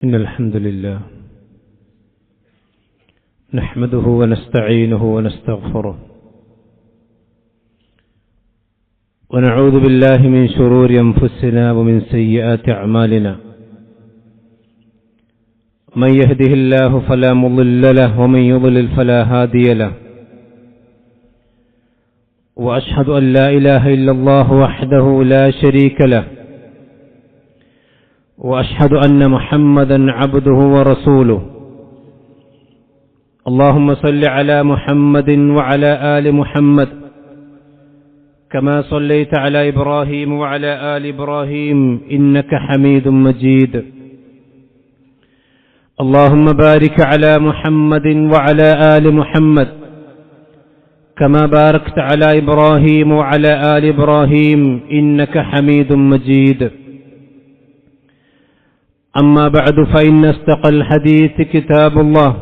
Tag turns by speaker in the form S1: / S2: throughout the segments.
S1: إن الحمد لله نحمده ونستعينه ونستغفره ونعوذ بالله من شرور أنفسنا ومن سيئات أعمالنا من يهده الله فلا مضل له ومن يضلل فلا هادي له وأشهد أن لا إله إلا الله وحده لا شريك له وأشهد أن محمدا عبده ورسوله اللهم صل على محمد وعلى آل محمد كما صليت على إبراهيم وعلى آل إبراهيم إنك حميد مجيد اللهم بارك على محمد وعلى آل محمد كما باركت على إبراهيم وعلى آل إبراهيم إنك حميد مجيد أما بعد فإن أصدق الحديث كتاب الله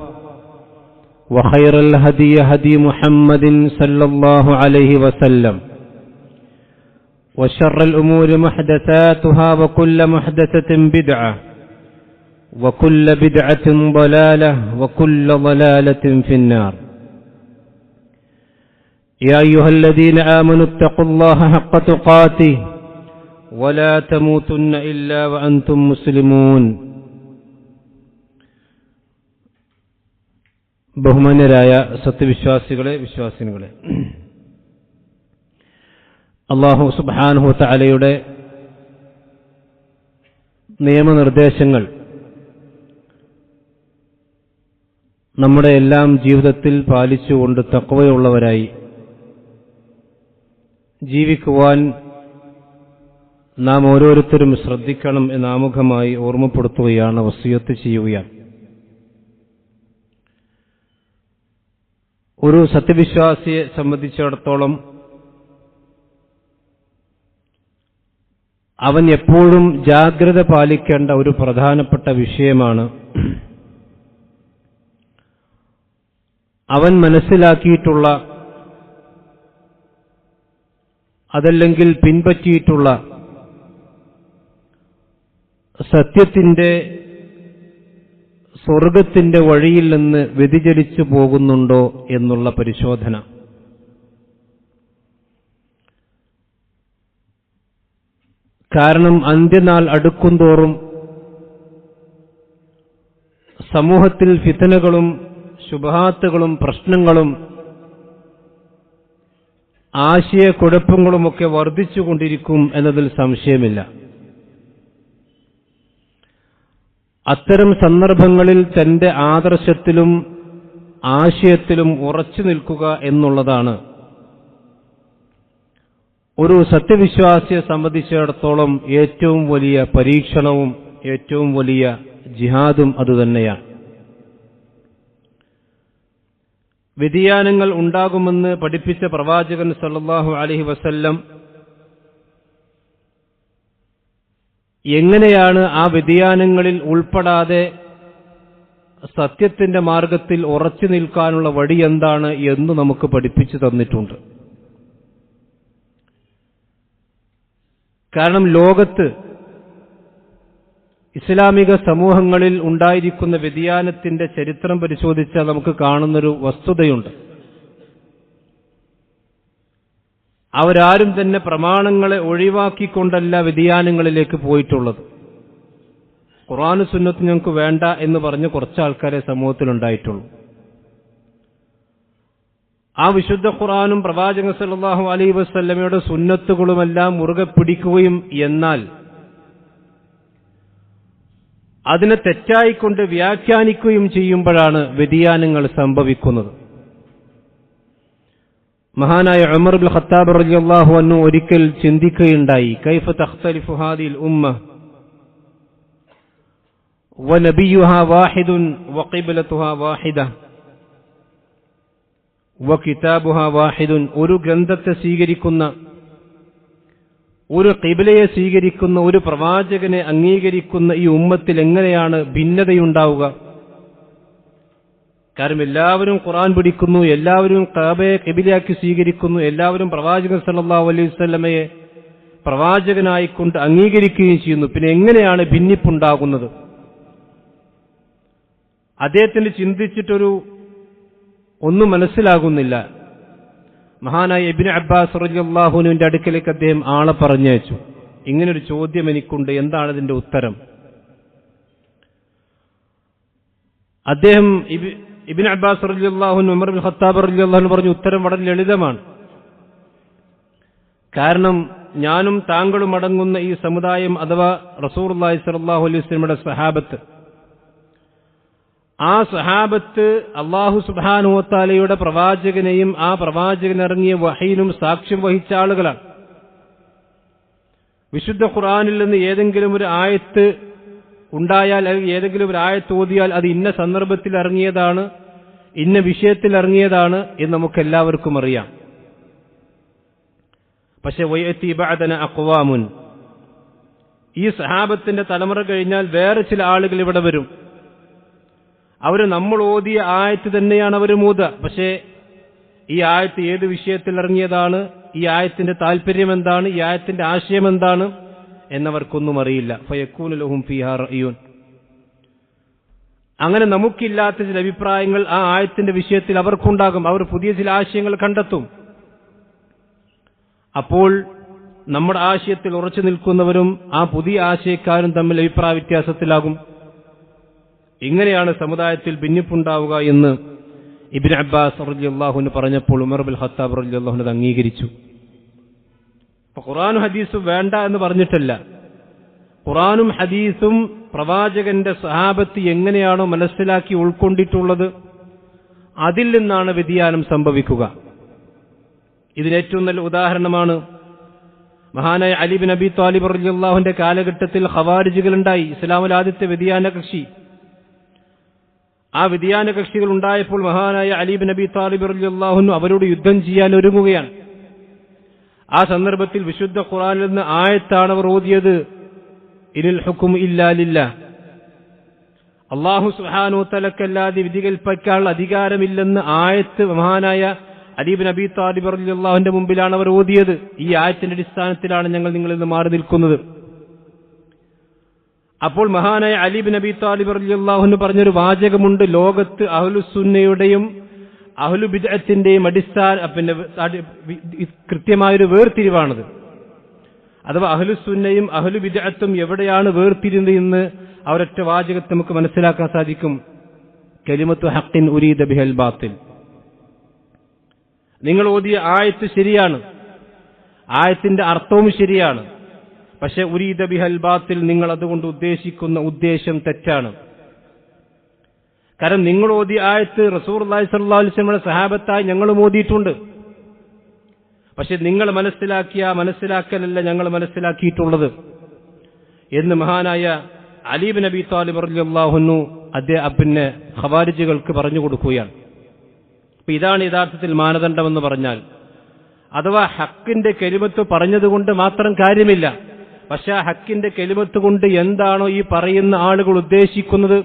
S1: وخير الهدي هدي محمد صلى الله عليه وسلم وشر الأمور محدثاتها وكل محدثة بدعة وكل بدعة ضلالة وكل ضلالة في النار يا أيها الذين آمنوا اتقوا الله حق تقاته ولا تموتن إلا وأنتم مسلمون ബഹുമാന്യരായ സത്യവിശ്വാസികളെ വിശ്വാസിനികളെ, അല്ലാഹു സുബ്ഹാനഹു വ തആലയുടെ നിയമനിർദ്ദേശങ്ങൾ നമ്മുടെ എല്ലാം ജീവിതത്തിൽ പാലിച്ചുകൊണ്ട് തഖ്വയുള്ളവരായി ജീവിക്കുവാൻ നാം ഓരോരുത്തരും ശ്രദ്ധിക്കണം എന്ന് ആമുഖമായി ഓർമ്മപ്പെടുത്തുകയാണ്, വസിയത്ത് ചെയ്യുകയാണ്. ഒരു സത്യവിശ്വാസിയെ സംബന്ധിച്ചിടത്തോളം അവൻ എപ്പോഴും ജാഗ്രത പാലിക്കേണ്ട ഒരു പ്രധാനപ്പെട്ട വിഷയമാണ് അവൻ മനസ്സിലാക്കിയിട്ടുള്ള അതല്ലെങ്കിൽ പിൻപറ്റിയിട്ടുള്ള സത്യത്തിന്റെ സ്വർഗത്തിന്റെ വഴിയിൽ നിന്ന് വ്യതിചലിച്ചു പോകുന്നുണ്ടോ എന്നുള്ള പരിശോധന. കാരണം അന്ത്യനാൾ അടുക്കുന്തോറും സമൂഹത്തിൽ ഫിത്നകളും ശുബ്ഹാത്തുകളും പ്രശ്നങ്ങളും ആശയക്കുഴപ്പങ്ങളുമൊക്കെ വർദ്ധിച്ചുകൊണ്ടിരിക്കും എന്നതിൽ സംശയമില്ല. അത്തരം സന്ദർഭങ്ങളിൽ തന്റെ ആദർശത്തിലും ആശയത്തിലും ഉറച്ചു നിൽക്കുക എന്നുള്ളതാണ് ഒരു സത്യവിശ്വാസിയെ സംബന്ധിച്ചിടത്തോളം ഏറ്റവും വലിയ പരീക്ഷണവും ഏറ്റവും വലിയ ജിഹാദും അതുതന്നെയാണ്. വ്യതിയാനങ്ങൾ ഉണ്ടാകുമെന്ന് പഠിപ്പിച്ച പ്രവാചകൻ സല്ലല്ലാഹു അലൈഹി വസല്ലം എങ്ങനെയാണ് ആ വ്യതിയാനങ്ങളിൽ ഉൾപ്പെടാതെ സത്യത്തിന്റെ മാർഗത്തിൽ ഉറച്ചു നിൽക്കാനുള്ള വഴി എന്താണ് എന്ന് നമുക്ക് പഠിപ്പിച്ചു തന്നിട്ടുണ്ട്. കാരണം ലോകത്ത് ഇസ്ലാമിക സമൂഹങ്ങളിൽ ഉണ്ടായിരിക്കുന്ന വ്യതിയാനത്തിന്റെ ചരിത്രം പരിശോധിച്ചാൽ നമുക്ക് കാണുന്നൊരു വസ്തുതയുണ്ട്. അവരാരും തന്നെ പ്രമാണങ്ങളെ ഒഴിവാക്കിക്കൊണ്ടല്ല വ്യതിയാനങ്ങളിലേക്ക് പോയിട്ടുള്ളത്. ഖുർആനും സുന്നത്തും ഞങ്ങൾക്ക് വേണ്ട എന്ന് പറഞ്ഞ് കുറച്ച് ആൾക്കാരെ സമൂഹത്തിലുണ്ടായിട്ടുള്ളൂ. ആ വിശുദ്ധ ഖുർആനും പ്രവാചകൻ സല്ലല്ലാഹു അലൈഹി വസല്ലമയുടെ സുന്നത്തുകളുമെല്ലാം മുറുകെ പിടിക്കുകയും എന്നാൽ അതിനെ തെറ്റായിക്കൊണ്ട് വ്യാഖ്യാനിക്കുകയും ചെയ്യുമ്പോഴാണ് വ്യതിയാനങ്ങൾ സംഭവിക്കുന്നത്. മഹാനായ ഉമർ ഇബ്നു ഖത്താബ് റളിയല്ലാഹു അൻഹു ഒരിക്കൽ ചിന്തിക്കുകയുണ്ടായി, കൈഫ തഖ്തലിഫു ഹാദിഹിൽ ഉമ്മ വനബിയുഹാ വാഹിദുൻ വഖിബ്ലതുഹാ വാഹിദ വകിതാബുഹാ വാഹിദുൻ. ഒരു ഗ്രന്ഥത്തെ സ്വീകരിക്കുന്ന, ഒരു ഖിബ്ലയെ സ്വീകരിക്കുന്ന, ഒരു പ്രവാചകനെ അംഗീകരിക്കുന്ന ഈ ഉമ്മത്തിൽ എങ്ങനെയാണ് ഭിന്നതയുണ്ടാവുക? കാരണം എല്ലാവരും ഖുർആൻ പഠിക്കുന്നു, എല്ലാവരും കഅബയെ ഖിബ്ലയാക്കി സ്വീകരിക്കുന്നു, എല്ലാവരും പ്രവാചകൻ സല്ലല്ലാഹു അലൈഹി വസല്ലമയെ പ്രവാചകനായിക്കൊണ്ട് അംഗീകരിക്കുകയും ചെയ്യുന്നു. പിന്നെ എങ്ങനെയാണ് ഭിന്നിപ്പുണ്ടാകുന്നത്? അദ്ദേഹത്തിന് ചിന്തിച്ചിട്ടൊരു ഒന്നും മനസ്സിലാകുന്നില്ല. മഹാനായ ഇബ്നു അബ്ബാസ് റളിയല്ലാഹു അൻഹുവിന്റെ അടുക്കലേക്ക് അദ്ദേഹം ആളെ പറഞ്ഞയച്ചു. ഇങ്ങനൊരു ചോദ്യം എനിക്കുണ്ട്, എന്താണ് ഇതിന്റെ ഉത്തരം? അദ്ദേഹം ഇബ്നു അബ്ബാസ് റളിയല്ലാഹു അൻഹു ഉമർ ഇബ്നു ഖത്താബ് റളിയല്ലാഹു അൻഹു പറഞ്ഞു, ഉത്തരം വളരെ ലളിതമാണ്. കാരണം ഞാനും താങ്കളും അടങ്ങുന്ന ഈ സമുദായം അഥവാ റസൂലുള്ളാഹി സ്വല്ലല്ലാഹു അലൈഹി വസല്ലമയുടെ സഹാബത്ത്, ആ സഹാബത്ത് അല്ലാഹു സുബ്ഹാനഹു വ തആലയുടെ പ്രവാചകനെയും ആ പ്രവാചകൻ ഇറങ്ങിയ വഹയിനും സാക്ഷ്യം വഹിച്ച ആളുകളാണ്. വിശുദ്ധ ഖുർആനിൽ നിന്ന് ഏതെങ്കിലും ഒരു ആയത്ത് ഉണ്ടായാൽ, അല്ലെങ്കിൽ ഏതെങ്കിലും ഒരു ആയത്ത് ഓതിയാൽ അത് ഇന്ന സന്ദർഭത്തിൽ ഇറങ്ങിയതാണ്, ഇന്ന വിഷയത്തിൽ ഇറങ്ങിയതാണ് എന്ന് നമുക്കെല്ലാവർക്കും അറിയാം. പക്ഷെ വയഅതി ബഅദന അഖ്വാമുൻ, ഈ സഹാബത്തിന്റെ തലമുറ കഴിഞ്ഞാൽ വേറെ ചില ആളുകൾ ഇവിടെ വരും. അവർ നമ്മൾ ഓതിയ ആയത്ത് തന്നെയാണ് അവർ ഓതുക. പക്ഷേ ഈ ആയത്ത് ഏത് വിഷയത്തിൽ ഇറങ്ങിയതാണ്, ഈ ആയത്തിന്റെ താല്പര്യം എന്താണ്, ഈ ആയത്തിന്റെ ആശയം എന്താണ് എന്നവർക്കൊന്നും അറിയില്ല. ഫയകൂനു ലഹും ഫീഹാ റഅയുൻ, അങ്ങനെ നമുക്കില്ലാത്ത ചില അഭിപ്രായങ്ങൾ ആ ആയത്തിന്റെ വിഷയത്തിൽ അവർക്കുണ്ടാകും. അവർ പുതിയ ചില ആശയങ്ങൾ കണ്ടെത്തും. അപ്പോൾ നമ്മുടെ ആശയത്തിൽ ഉറച്ചു നിൽക്കുന്നവരും ആ പുതിയ ആശയക്കാരും തമ്മിൽ അഭിപ്രായ വ്യത്യാസത്തിലാകും. ഇങ്ങനെയാണ് സമുദായത്തിൽ ഭിന്നിപ്പുണ്ടാവുക എന്ന് ഇബ്നു അബ്ബാസ് റളിയല്ലാഹു അൻഹു പറഞ്ഞപ്പോൾ ഉമർ ഇബ്നുൽ ഖത്താബ് റളിയല്ലാഹു അൻഹു അംഗീകരിച്ചു. അപ്പോൾ ഖുർആനും ഹദീസും വേണ്ട എന്ന് പറഞ്ഞിട്ടല്ല, ഖുർആനും ഹദീസും പ്രവാചകന്റെ സഹാബത്ത് എങ്ങനെയാണോ മനസ്സിലാക്കി ഉൾക്കൊണ്ടിട്ടുള്ളത് അതിൽ നിന്നാണ് വ്യതിയാനം സംഭവിക്കുക. ഇതിനേറ്റവും നല്ല ഉദാഹരണമാണ് മഹാനായ അലി ബിൻ അബി ത്വാലിബ് റളിയല്ലാഹുവിന്റെ കാലഘട്ടത്തിൽ ഖവാരിജുകൾ ഉണ്ടായി, ഇസ്ലാമിൽ ആദ്യത്തെ വ്യതിയാന കക്ഷി. ആ വ്യതിയാന കക്ഷികൾ ഉണ്ടായപ്പോൾ മഹാനായ അലി ബിൻ അബി ത്വാലിബ് റളിയല്ലാഹു അൻഹു അവരോട് യുദ്ധം ചെയ്യാൻ ഒരുങ്ങുകയാണ്. ആ സന്ദർഭത്തിൽ വിശുദ്ധ ഖുർആനിൽ നിന്ന് ആയത്താണ് അവർ ഓതിയത്, ഇനിൽ ഹുക്മു ഇല്ലാ ലില്ലാഹ്, അല്ലാഹു സുബ്ഹാനഹു വ തആലക്കല്ലാതെ വിധി കൽപ്പിക്കാനുള്ള അധികാരമില്ലെന്ന് ആയത്ത് മഹാനായ അലി ബിൻ അബി ത്വാലിബ് റളിയല്ലാഹുവിന്റെ മുമ്പിലാണ് അവർ ഓതിയത്. ഈ ആയത്തിന്റെ അടിസ്ഥാനത്തിലാണ് ഞങ്ങൾ നിങ്ങളിൽ നിന്ന് മാറി നിൽക്കുന്നത്. അപ്പോൾ മഹാനായ അലി ബിൻ അബി ത്വാലിബ് റളിയല്ലാഹു അൻഹു പറഞ്ഞൊരു വാചകമുണ്ട്, ലോകത്ത് അഹ്ലുസുന്നയുടെയും അഹ്ലു ബിദ്അത്തിന്റെയും കൃത്യമായൊരു വേർതിരിവാണത്. അഥവാ അഹ്ലുസുന്നയും അഹ്ലു ബിദ്അത്തും എവിടെയാണ് വേർതിരിയുന്നത് എന്ന് അവരൊറ്റ വാചകത്തെ നമുക്ക് മനസ്സിലാക്കാൻ സാധിക്കും. കലിമത്തു ഹഖ്ഖിൻ ഉരീദ ബിഹൽ ബാത്തിൽ. നിങ്ങൾ ഓതിയ ആയത്ത് ശരിയാണ്, ആയത്തിന്റെ അർത്ഥവും ശരിയാണ്. പക്ഷെ ഉരീദ ബിഹൽ ബാത്തിൽ, നിങ്ങൾ അതുകൊണ്ട് ഉദ്ദേശിക്കുന്ന ഉദ്ദേശം തെറ്റാണ്. കാരണം നിങ്ങൾ ഓതിയ ആയത്ത് റസൂലുള്ളാഹി സ്വല്ലല്ലാഹു അലൈഹി വസല്ലമയുടെ സഹാബത്തായി ഞങ്ങൾ ഓതിയിട്ടുണ്ട്. പക്ഷെ നിങ്ങൾ മനസ്സിലാക്കലല്ല ഞങ്ങൾ മനസ്സിലാക്കിയിട്ടുള്ളത് എന്ന് മഹാനായ അലി ബിൻ അബി ത്വാലിബ് റളിയല്ലാഹു അൻഹു അദ്ദേഹം ഖവാരിജുകൾക്ക് പറഞ്ഞു കൊടുക്കുകയാണ്. അപ്പൊ ഇതാണ് യഥാർത്ഥത്തിൽ മാനദണ്ഡമെന്ന് പറഞ്ഞാൽ. അഥവാ ഹക്കിന്റെ കലിമത്ത് പറഞ്ഞതുകൊണ്ട് മാത്രം കാര്യമില്ല. പക്ഷെ ആ ഹക്കിന്റെ കലിമത്ത് കൊണ്ട് എന്താണോ ഈ പറയുന്ന ആളുകൾ ഉദ്ദേശിക്കുന്നത്,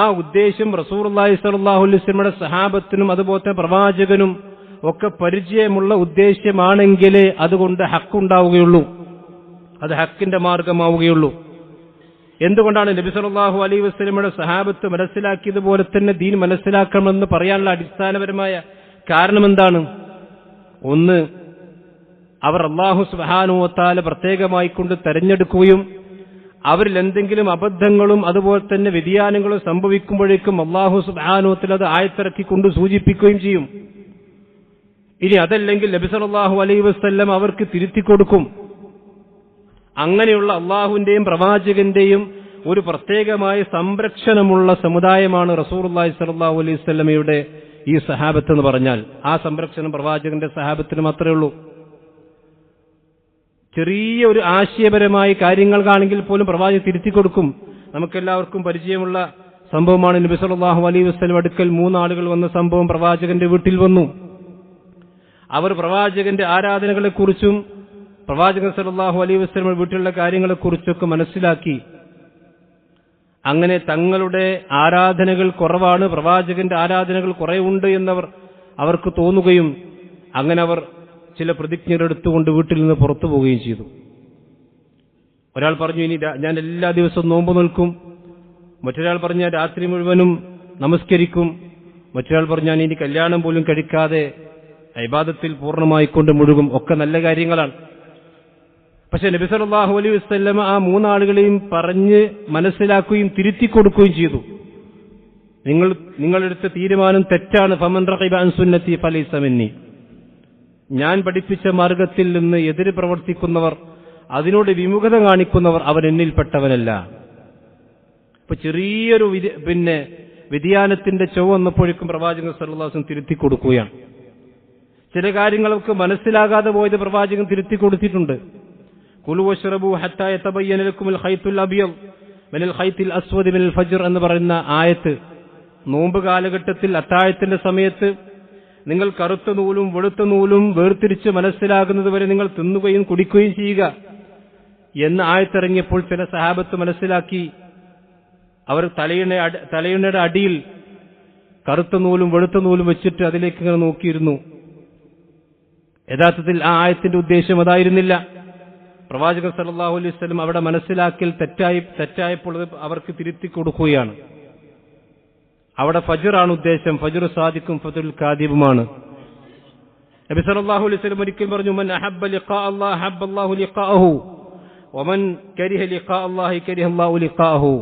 S1: ആ ഉദ്ദേശം റസൂലുള്ളാഹി സ്വല്ലല്ലാഹു അലൈഹി വസല്ലമയുടെ സഹാബത്തിനും അതുപോലെ പ്രവാചകനും ഒക്കെ പരിചയമുള്ള ഉദ്ദേശ്യമാണെങ്കിലേ അതുകൊണ്ട് ഹക്കുണ്ടാവുകയുള്ളൂ, അത് ഹക്കിന്റെ മാർഗമാവുകയുള്ളൂ. എന്തുകൊണ്ടാണ് നബി സല്ലല്ലാഹു അലൈഹി വസല്ലമയുടെ സഹാബത്ത് മനസ്സിലാക്കിയതുപോലെ തന്നെ ദീൻ മനസ്സിലാക്കണമെന്ന് പറയാനുള്ള അടിസ്ഥാനപരമായ കാരണം എന്താണ്? ഒന്ന്, അവർ അല്ലാഹു സുബ്ഹാനഹു വ തആല പ്രത്യേകമായി കൊണ്ട് തെരഞ്ഞെടുക്കുകയും അവരിൽ എന്തെങ്കിലും അബദ്ധങ്ങളും അതുപോലെ തന്നെ വ്യതിയാനങ്ങളും സംഭവിക്കുമ്പോഴേക്കും അല്ലാഹു സുബ്ഹാനഹു വ തആല അത് ആയത്തിറക്കിക്കൊണ്ട് സൂചിപ്പിക്കുകയും ചെയ്യും. ഇനി അതല്ലെങ്കിൽ നബി സല്ലല്ലാഹു അലൈഹി വസല്ലം അവർക്ക് തിരുത്തി കൊടുക്കും. അങ്ങനെയുള്ള അള്ളാഹുവിന്റെയും പ്രവാചകന്റെയും ഒരു പ്രത്യേകമായ സംരക്ഷണമുള്ള സമുദായമാണ് റസൂലുള്ളാഹി സ്വല്ലല്ലാഹു അലൈഹി വസല്ലമയുടെ ഈ സഹാബത്ത് എന്ന് പറഞ്ഞാൽ. ആ സംരക്ഷണം പ്രവാചകന്റെ സഹാബത്തിന് മാത്രമേ ഉള്ളൂ. ചെറിയ ഒരു ആശയപരമായ കാര്യങ്ങൾക്കാണെങ്കിൽ പോലും പ്രവാചകൻ തിരുത്തി കൊടുക്കും. നമുക്കെല്ലാവർക്കും പരിചയമുള്ള സംഭവമാണ് നബി സല്ലല്ലാഹു അലൈഹി വസല്ലം അടുക്കൽ 3 ആളുകൾ വന്ന സംഭവം. പ്രവാചകന്റെ വീട്ടിൽ വന്നു. അവർ പ്രവാചകന്റെ ആരാധനകളെക്കുറിച്ചും പ്രവാചകൻ സല്ലല്ലാഹു അലൈഹി വസല്ലം വീട്ടിലുള്ള കാര്യങ്ങളെക്കുറിച്ചൊക്കെ മനസ്സിലാക്കി. അങ്ങനെ തങ്ങളുടെ ആരാധനകൾ കുറവാണ്, പ്രവാചകന്റെ ആരാധനകൾ കുറവുണ്ട് എന്നവർ അവർക്ക് തോന്നുകയും അങ്ങനെ അവർ ചില പ്രതിജ്ഞകൾ എടുത്തുകൊണ്ട് വീട്ടിൽ നിന്ന് പുറത്തു പോവുകയും ചെയ്തു. ഒരാൾ പറഞ്ഞു, ഇനി ഞാൻ എല്ലാ ദിവസവും നോമ്പ് നിൽക്കും. മറ്റൊരാൾ പറഞ്ഞു, രാത്രി മുഴുവനും നമസ്കരിക്കും. മറ്റൊരാൾ പറഞ്ഞു ഞാൻ ഇനി കല്യാണം പോലും കഴിക്കാതെ ഇബാദത്തിൽ പൂർണ്ണമായിക്കൊണ്ട് മുഴുകും. ഒക്കെ നല്ല കാര്യങ്ങളാണ്. പക്ഷെ നബി സല്ലല്ലാഹു അലൈഹി വസല്ലം ആ മൂന്നാളുകളെയും പറഞ്ഞ് മനസ്സിലാക്കുകയും തിരുത്തി കൊടുക്കുകയും ചെയ്തു. നിങ്ങളെടുത്ത തീരുമാനം തെറ്റാണ്. ഫമൻ റഗിബ അൻ സുന്നത്തി ഫലൈസ മിന്നി. ഞാൻ പഠിപ്പിച്ച മാർഗത്തിൽ നിന്ന് എതിര് പ്രവർത്തിക്കുന്നവർ, അതിനോട് വിമുഖത കാണിക്കുന്നവർ അവൻ എന്നിൽപ്പെട്ടവനല്ല. ഇപ്പൊ ചെറിയൊരു വ്യതിയാനത്തിന്റെ ചൊവ്വ വന്നപ്പോഴേക്കും പ്രവാചകൻ സല്ലല്ലാഹു അലൈഹി വസല്ലം തിരുത്തി കൊടുക്കുകയാണ്. ചില കാര്യങ്ങൾക്ക് മനസ്സിലാകാതെ പോയത് പ്രവാചകൻ തിരുത്തി കൊടുത്തിട്ടുണ്ട്. കുലു വശ്റബു ഹത്താ യതബയ്യന ലക്കുമുൽ ഖൈത്തുൽ അബിയദ് മിനൽ ഖൈത്തിൽ അസ്വദ് മിനൽ ഫജ്ർ എന്ന് പറയുന്ന ആയത്ത്, നോമ്പ് കാലഘട്ടത്തിൽ അത്താഴത്തിന്റെ സമയത്ത് നിങ്ങൾ കറുത്ത നൂലും വെളുത്ത നൂലും വേർതിരിച്ച് മനസ്സിലാകുന്നത് വരെ നിങ്ങൾ തിന്നുകയും കുടിക്കുകയും ചെയ്യുക എന്ന ആയത്തിറങ്ങിയപ്പോൾ ചില സഹാബത്ത് മനസ്സിലാക്കി. അവർ തലയിണയുടെ അടിയിൽ കറുത്ത നൂലും വെളുത്ത നൂലും വെച്ചിട്ട് അതിലേക്ക് ഇങ്ങനെ നോക്കിയിരുന്നു. യഥാർത്ഥത്തിൽ ആ ആയത്തിന്റെ ഉദ്ദേശം അതായിരുന്നില്ല. പ്രവാചകൻ സല്ലല്ലാഹു അലൈഹി വസല്ലം അവിടെ മനസ്സിലാക്കൽ തെറ്റായപ്പോൾ അവർക്ക് തിരുത്തി കൊടുക്കുകയാണ്. അവിടെ ഫജ്റാണ് ഉദ്ദേശം. ഫജ്ർ സാദിഖും ഫജ്റുൽ കാദിബുമാണ്. നബി സല്ലല്ലാഹു അലൈഹി വസല്ലം ഒരിക്കൽ പറഞ്ഞു, മൻ അഹബ്ബ ലിഖാ അല്ലാഹി അഹബ്ബ അല്ലാഹു ലിഖാഅഹു വമൻ കരിഹ ലിഖാ അല്ലാഹി കരിഹ അല്ലാഹു ലിഖാഅഹു.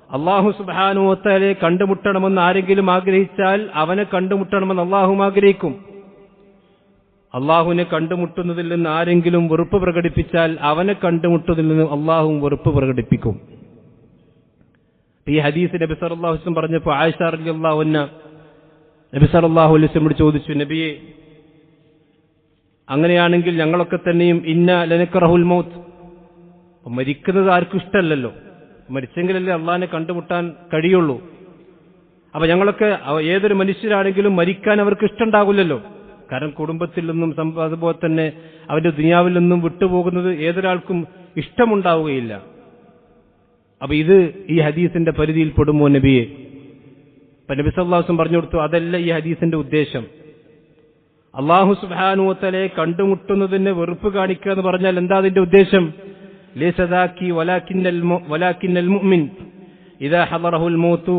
S1: അല്ലാഹു സുബ്ഹാനഹു വ തആലയെ കണ്ടുമുട്ടണമെന്ന് ആരെങ്കിലും ആഗ്രഹിച്ചാൽ അവനെ കണ്ടുമുട്ടണമെന്ന് അല്ലാഹുവും ആഗ്രഹിക്കും. അള്ളാഹുവിനെ കണ്ടുമുട്ടുന്നതിൽ നിന്ന് ആരെങ്കിലും വെറുപ്പ് പ്രകടിപ്പിച്ചാൽ അവനെ കണ്ടുമുട്ടുന്നതിൽ നിന്ന് അള്ളാഹുവും വെറുപ്പ് പ്രകടിപ്പിക്കും. ഈ ഹദീസ് നബി സല്ലല്ലാഹു അലൈഹി വസല്ലം പറഞ്ഞപ്പോൾ ആയിഷ റളിയല്ലാഹു അൻഹ നബി സല്ലല്ലാഹു അലൈഹി വസല്ലം ചോദിച്ചു, നബിയെ, അങ്ങനെയാണെങ്കിൽ ഞങ്ങളൊക്കെ തന്നെയും ഇന്ന ലനക്റഹുൽ മൗത്ത്, മരിക്കുന്നത് ആർക്കും ഇഷ്ടമല്ലല്ലോ, മരിച്ചെങ്കിലല്ലേ അള്ളാഹിനെ കണ്ടുമുട്ടാൻ കഴിയുള്ളൂ. അപ്പൊ ഞങ്ങളൊക്കെ ഏതൊരു മനുഷ്യരാണെങ്കിലും മരിക്കാൻ അവർക്ക് ഇഷ്ടമുണ്ടാകില്ലല്ലോ. കാരണം കുടുംബത്തിൽ നിന്നും അതുപോലെ തന്നെ അവന്റെ ദുനിയാവിൽ നിന്നും വിട്ടുപോകുന്നത് ഏതൊരാൾക്കും ഇഷ്ടമുണ്ടാവുകയില്ല. അപ്പൊ ഇത് ഈ ഹദീസിന്റെ പരിധിയിൽ പെടുമോ നബിയെ? നബി സല്ലല്ലാഹു അലൈഹി വസല്ലം പറഞ്ഞു കൊടുത്തു, അതല്ല ഈ ഹദീസിന്റെ ഉദ്ദേശം. അല്ലാഹു സുബ്ഹാനഹു വ തആലയെ കണ്ടുമുട്ടുന്നതിന് വെറുപ്പ് കാണിക്കുക എന്ന് പറഞ്ഞാൽ എന്താ അതിന്റെ ഉദ്ദേശം? ലൈസദാക്കി വലാകിന്നൽ മുഅ്മിൻ ഇദാ ഹദറഹുൽ മൗതു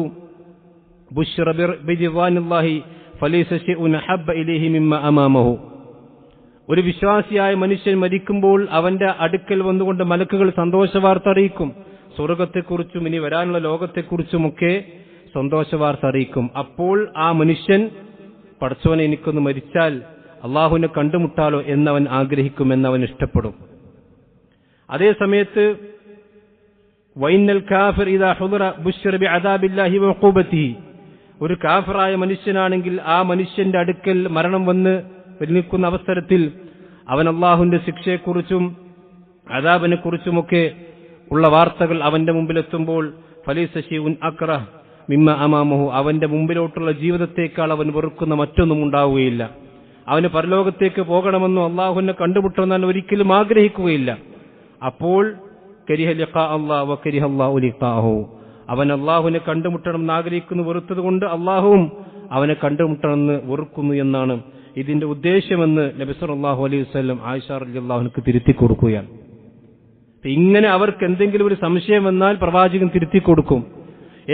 S1: ബുശ്റ ബിദിവാനില്ലാഹി ഫലൈസ ശൈഉൻ അഹബ്ബ ഇലൈഹി മിമ്മ അമാമഹു. ഒരു വിശ്വാസിയായ മനുഷ്യൻ മരിക്കുമ്പോൾ അവന്റെ അടുക്കൽ വന്നുകൊണ്ട് മലക്കുകൾ സന്തോഷവാർത്ത അറിയിക്കും. സ്വർഗത്തെക്കുറിച്ചും ഇനി വരാനുള്ള ലോകത്തെക്കുറിച്ചുമൊക്കെ സന്തോഷവാർത്ത അറിയിക്കും. അപ്പോൾ ആ മനുഷ്യൻ പടച്ചോനെ എനിക്കൊന്ന് മരിച്ചാൽ അള്ളാഹുവിനെ കണ്ടുമുട്ടാലോ എന്നവൻ ആഗ്രഹിക്കും, എന്നവൻ ഇഷ്ടപ്പെടും. അതേ സമയത്ത് വൈനൽ കാഫിർ ഇദാ ഹുദിറ ബുശ്റ ബിഅദാബില്ലാഹി വഉഖൂബതിഹി, ഒരു കാഫിറായ മനുഷ്യനാണെങ്കിൽ ആ മനുഷ്യന്റെ അടുക്കൽ മരണം വന്ന് നിൽക്കുന്ന അവസരത്തിൽ അവൻ അള്ളാഹുവിന്റെ ശിക്ഷയെക്കുറിച്ചും അദാബിനെ കുറിച്ചുമൊക്കെ ഉള്ള വാർത്തകൾ അവന്റെ മുമ്പിലെത്തുമ്പോൾ ഫലൈസ ശൈഉൻ അക്റഹ മിമ്മ അമാമഹു, അവന്റെ മുമ്പിലോട്ടുള്ള ജീവിതത്തെക്കാൾ അവൻ വെറുക്കുന്ന മറ്റൊന്നും ഉണ്ടാവുകയില്ല. അവന് പരലോകത്തേക്ക് പോകണമെന്നോ അള്ളാഹുവിനെ കണ്ടുമുട്ടണമെന്നോ ഒരിക്കലും ആഗ്രഹിക്കുകയില്ല. അപ്പോൾ കരിഹ ലിഖാ അല്ലാഹ് വ കരിഹ അല്ലാഹു ലിഖാഅഹു, അവൻ അള്ളാഹുവിനെ കണ്ടുമുട്ടണമെന്ന് ആഗ്രഹിക്കുന്നു, വെറുത്തത് കൊണ്ട് അള്ളാഹുവും അവനെ കണ്ടുമുട്ടണമെന്ന് വെറുക്കുന്നു എന്നാണ് ഇതിന്റെ ഉദ്ദേശമെന്ന് നബി സല്ലല്ലാഹു അലൈഹി വസല്ലം ആയിഷ റളിയല്ലാഹു അൻഹയ്ക്ക് തിരുത്തി കൊടുക്കുകയാണ്. ഇങ്ങനെ അവർക്ക് എന്തെങ്കിലും ഒരു സംശയം വന്നാൽ പ്രവാചകൻ തിരുത്തി കൊടുക്കും.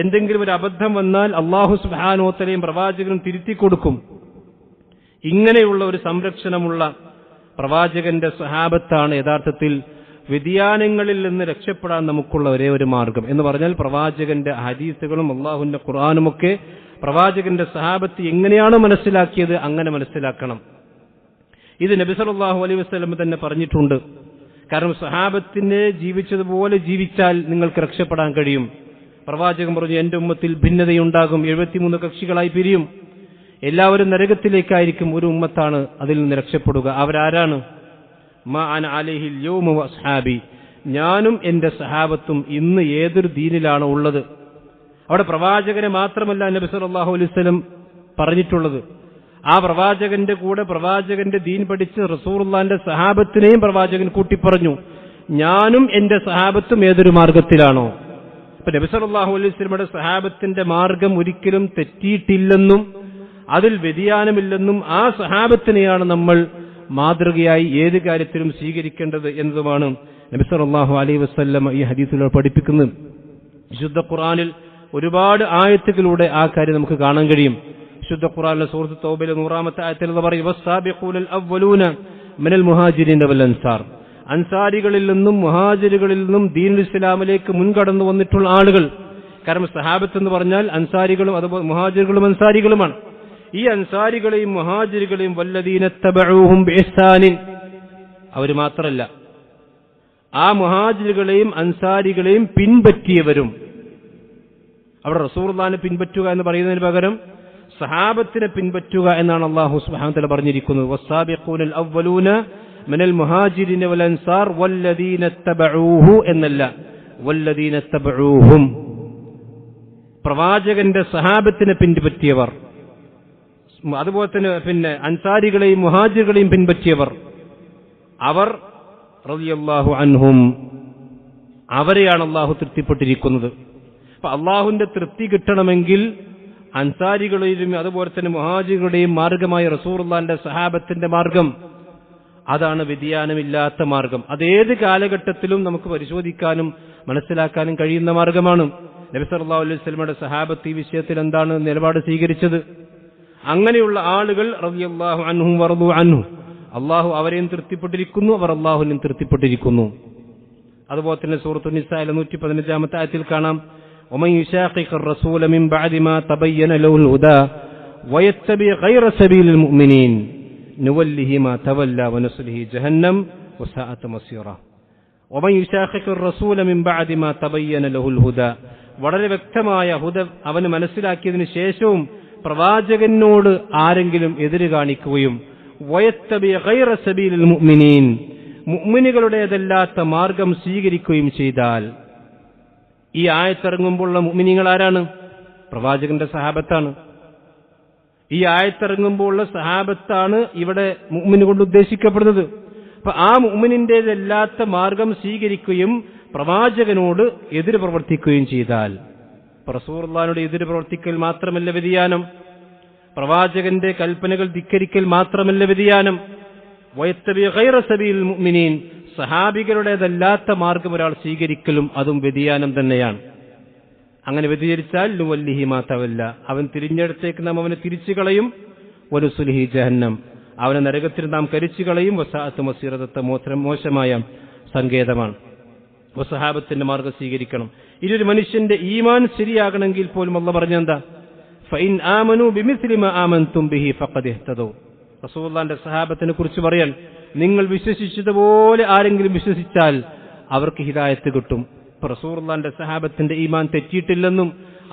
S1: എന്തെങ്കിലും ഒരു അബദ്ധം വന്നാൽ അല്ലാഹു സുബ്ഹാനഹു വ തആലയും പ്രവാചകനും തിരുത്തി കൊടുക്കും. ഇങ്ങനെയുള്ള ഒരു സംരക്ഷണമുള്ള പ്രവാചകന്റെ സ്വഹാബത്താണ് യഥാർത്ഥത്തിൽ വ്യതിയാനങ്ങളിൽ നിന്ന് രക്ഷപ്പെടാൻ നമുക്കുള്ള ഒരേ ഒരു മാർഗം എന്ന് പറഞ്ഞാൽ പ്രവാചകന്റെ ഹദീസുകളും അള്ളാഹുവിന്റെ ഖുർആനുമൊക്കെ പ്രവാചകന്റെ സഹാബത്ത് എങ്ങനെയാണ് മനസ്സിലാക്കിയത് അങ്ങനെ മനസ്സിലാക്കണം. ഇത് നബി സല്ലല്ലാഹു അലൈഹി വസല്ലം തന്നെ പറഞ്ഞിട്ടുണ്ട്. കാരണം സഹാബത്തിനെ ജീവിച്ചതുപോലെ ജീവിച്ചാൽ നിങ്ങൾക്ക് രക്ഷപ്പെടാൻ കഴിയും. പ്രവാചകൻ പറഞ്ഞു, എന്റെ ഉമ്മത്തിൽ ഭിന്നതയുണ്ടാകും, 73 കക്ഷികളായി പിരിയും, എല്ലാവരും നരകത്തിലേക്കായിരിക്കും, ഒരു ഉമ്മത്താണ് അതിൽ നിന്ന് രക്ഷപ്പെടുക. അവരാരാണ്? മാ അന അലൈഹിൽ യൗമ വഅസ്ഹാബി, ഞാനും എന്റെ സഹാബത്തും ഇന്ന് ഏതൊരു ദീനിലാണ് ഉള്ളത്. അവിടെ പ്രവാചകനെ മാത്രമല്ല നബി സല്ലല്ലാഹു അലൈഹി വസല്ലം പറഞ്ഞിട്ടുള്ളത്, ആ പ്രവാചകന്റെ കൂടെ പ്രവാചകന്റെ ദീൻ പഠിച്ച് റസൂലുള്ളാഹിന്റെ സഹാബത്തിനെയും പ്രവാചകൻ കൂട്ടിപ്പറഞ്ഞു. ഞാനും എന്റെ സഹാബത്തും ഏതൊരു മാർഗത്തിലാണോ. അപ്പൊ നബി സല്ലല്ലാഹു അലൈഹി വസല്ലമയുടെ സഹാബത്തിന്റെ മാർഗം ഒരിക്കലും തെറ്റിയിട്ടില്ലെന്നും അതിൽ വ്യതിയാനമില്ലെന്നും ആ സഹാബത്തിനെയാണ് നമ്മൾ മാതൃകയായി ഏത് കാര്യത്തിലും സ്വീകരിക്കേണ്ടത് എന്നതുമാണ് നബി സല്ലല്ലാഹു അലൈഹി വസല്ലം ഈ ഹദീസിലൂടെ പഠിപ്പിക്കുന്നത്. വിശുദ്ധ ഖുർആനിൽ ഒരുപാട് ആയത്തുകളിലൂടെ ആ കാര്യം നമുക്ക് കാണാൻ കഴിയും. വിശുദ്ധ ഖുർആനിലെ സൂറത്ത് തൗബയിലെ 100-ാമത്തെ ആയത്തിൽ പറയും വസ്സാബിഖൂനൽ അവ്വലൂന മിനൽ മുഹാജിരീന വൽ അൻസാർ. അൻസാരികളിൽ നിന്നും മുഹാജിറുകളിൽ നിന്നും ദീനുൽ ഇസ്ലാമിലേക്ക് മുൻകടന്നു വന്നിട്ടുള്ള ആളുകൾ. കാരണം സഹാബത്ത് എന്ന് പറഞ്ഞാൽ അൻസാരികളും അതുപോലെ മുഹാജിറുകളും അൻസാരികളുമാണ്. ഈ അൻസാരികളെയും മുഹാജിറുകളെയും വല്ലദീന തബഊഹും ബിഇഹ്സാനിൻ, അവർ മാത്രമല്ല ആ മുഹാജിറുകളെയും അൻസാരികളെയും പിൻപറ്റിയവരും. അവിടെ റസൂലുള്ളാഹിനെ പിൻപറ്റുക എന്ന് പറയുന്നതിന് പകരം സഹാബത്തിനെ പിൻപറ്റുക എന്നാണ് അല്ലാഹു സുബ്ഹാനഹു വ തആല പറഞ്ഞിരിക്കുന്നത്. വസ്സാബിഖൂനൽ അവ്വലൂന മിനൽ മുഹാജിരീന വൽ അൻസാർ വല്ലദീന തബഊഹു എന്നല്ല, വല്ലദീന തബഊഹും, പ്രവാചകന്റെ സഹാബത്തിനെ പിൻപറ്റിയവർ, അതുപോലെ തന്നെ അൻസാരികളെയും മുഹാജിറുകളെയും പിൻപറ്റിയവർ, അവർ റളിയല്ലാഹു അൻഹും, അവരെയാണ് അല്ലാഹു തൃപ്തിപ്പെട്ടിരിക്കുന്നത്. അപ്പൊ അള്ളാഹുവിന്റെ തൃപ്തി കിട്ടണമെങ്കിൽ അൻസാരികളെയും അതുപോലെ തന്നെ മുഹാജിറുകളുടെയും മാർഗമായ റസൂലുള്ളാഹിന്റെ സഹാബത്തിന്റെ മാർഗം, അതാണ് വ്യതിയാനമില്ലാത്ത മാർഗം. അതേത് കാലഘട്ടത്തിലും നമുക്ക് പരിശോധിക്കാനും മനസ്സിലാക്കാനും കഴിയുന്ന മാർഗമാണ്. നബി സല്ലല്ലാഹു അലൈഹി വസല്ലമയുടെ സഹാബത്ത് ഈ വിഷയത്തിൽ എന്താണ് നിലപാട് സ്വീകരിച്ചത്? അങ്ങനെയുള്ള ആളുകൾ റളിയല്ലാഹു അൻഹും വറദു അൻഹു, അള്ളാഹു അവരെയും തൃപ്തിപ്പെട്ടിരിക്കുന്നു, അവർ അള്ളാഹുവിനും തൃപ്തിപ്പെട്ടിരിക്കുന്നു. അതുപോലെ തന്നെ സൂറത്തുൻ നിസായിലെ 115-ാമത്തെ ആയത്തിൽ കാണാം വമൻ യുശാഖിഖിർ റസൂല മിൻ ബഅദി മാ തബയ്യന ലഹുൽ ഹുദാ വയത്തബി ഗൈറ സബീലിൽ മുഅ്മിനീൻ നുവല്ലിഹി മാ തവല്ല വനസ്ലിഹി ജഹന്നം വസഅത മസീറ. വമൻ യുശാഖിഖിർ റസൂല മിൻ ബഅദി മാ തബയ്യന ലഹുൽ ഹുദാ, വളരെ വ്യക്തമായ ഹുദ അവന് മനസ്സിലാക്കിയതിനു ശേഷവും പ്രവാചകനോട് ആരെങ്കിലും എതിര് കാണിക്കുകയും വയത്തബി ഗൈറ സബീലിൽ മുഅ്മിനീൻ, മുഅ്മിനുകളുടേതല്ലാത്ത മാർഗം സ്വീകരിക്കുകയും ചെയ്താൽ. ഈ ആയത്തിറങ്ങുമ്പോഴുള്ള മുഅ്മിനീങ്ങൾ ആരാണ്? പ്രവാചകന്റെ സഹാബത്താണ്. ഈ ആയത്തിറങ്ങുമ്പോഴുള്ള സഹാബത്താണ് ഇവിടെ മുഅ്മിൻ കൊണ്ട് ഉദ്ദേശിക്കപ്പെടുന്നത്. അപ്പൊ ആ മുഅ്മിനിന്റേതല്ലാത്ത മാർഗം സ്വീകരിക്കുകയും പ്രവാചകനോട് എതിര് പ്രവർത്തിക്കുകയും ചെയ്താൽ, റസൂലുള്ളാഹിയോട് എതിര് പ്രവർത്തിക്കൽ മാത്രമല്ല വ്യതിയാനം, പ്രവാചകന്റെ കൽപ്പനകൾ ധിക്കരിക്കൽ മാത്രമല്ല വ്യതിയാനം, വയത്തബി ഗൈറ സബീലിൽ മുഅ്മിനീൻ, സഹാബികളുടേതല്ലാത്ത മാർഗം ഒരാൾ സ്വീകരിക്കലും അതും വ്യതിയാനം തന്നെയാണ്. അങ്ങനെ വ്യതിചരിച്ചാൽ നുവല്ലിഹി മാ തവല്ല, അവൻ തിരിഞ്ഞെടുത്തേക്ക് നാം അവനെ തിരിച്ചു കളയും, വനുസ്ലിഹി ജഹന്നം, അവനെ നരകത്തിൽ നാം കരിച്ചു കളയും, വസഅത മസീറത, മോശമായ സങ്കേതമാണ്. സഹാബത്തിന്റെ മാർഗം സ്വീകരിക്കണം. ഇതൊരു മനുഷ്യന്റെ ഈമാൻ ശരിയാകണമെങ്കിൽ പോലും അല്ലാഹു പറഞ്ഞെന്താ, ഫഇൻ ആമനൂ ബിമിസ്ലി മാ ആമൻതും ബിഹി ഫഖദ് ഇഹ്തദൂ. റസൂലുള്ളാഹിന്റെ സഹാബത്തിനെ കുറിച്ച് പറയാൻ, നിങ്ങൾ വിശ്വസിച്ചതുപോലെ ആരെങ്കിലും വിശ്വസിച്ചാൽ അവർക്ക് ഹിദായത്ത് കിട്ടും. റസൂലുള്ളാഹിന്റെ സഹാബത്തിന്റെ ഈമാൻ തെറ്റിയിട്ടില്ലെന്നും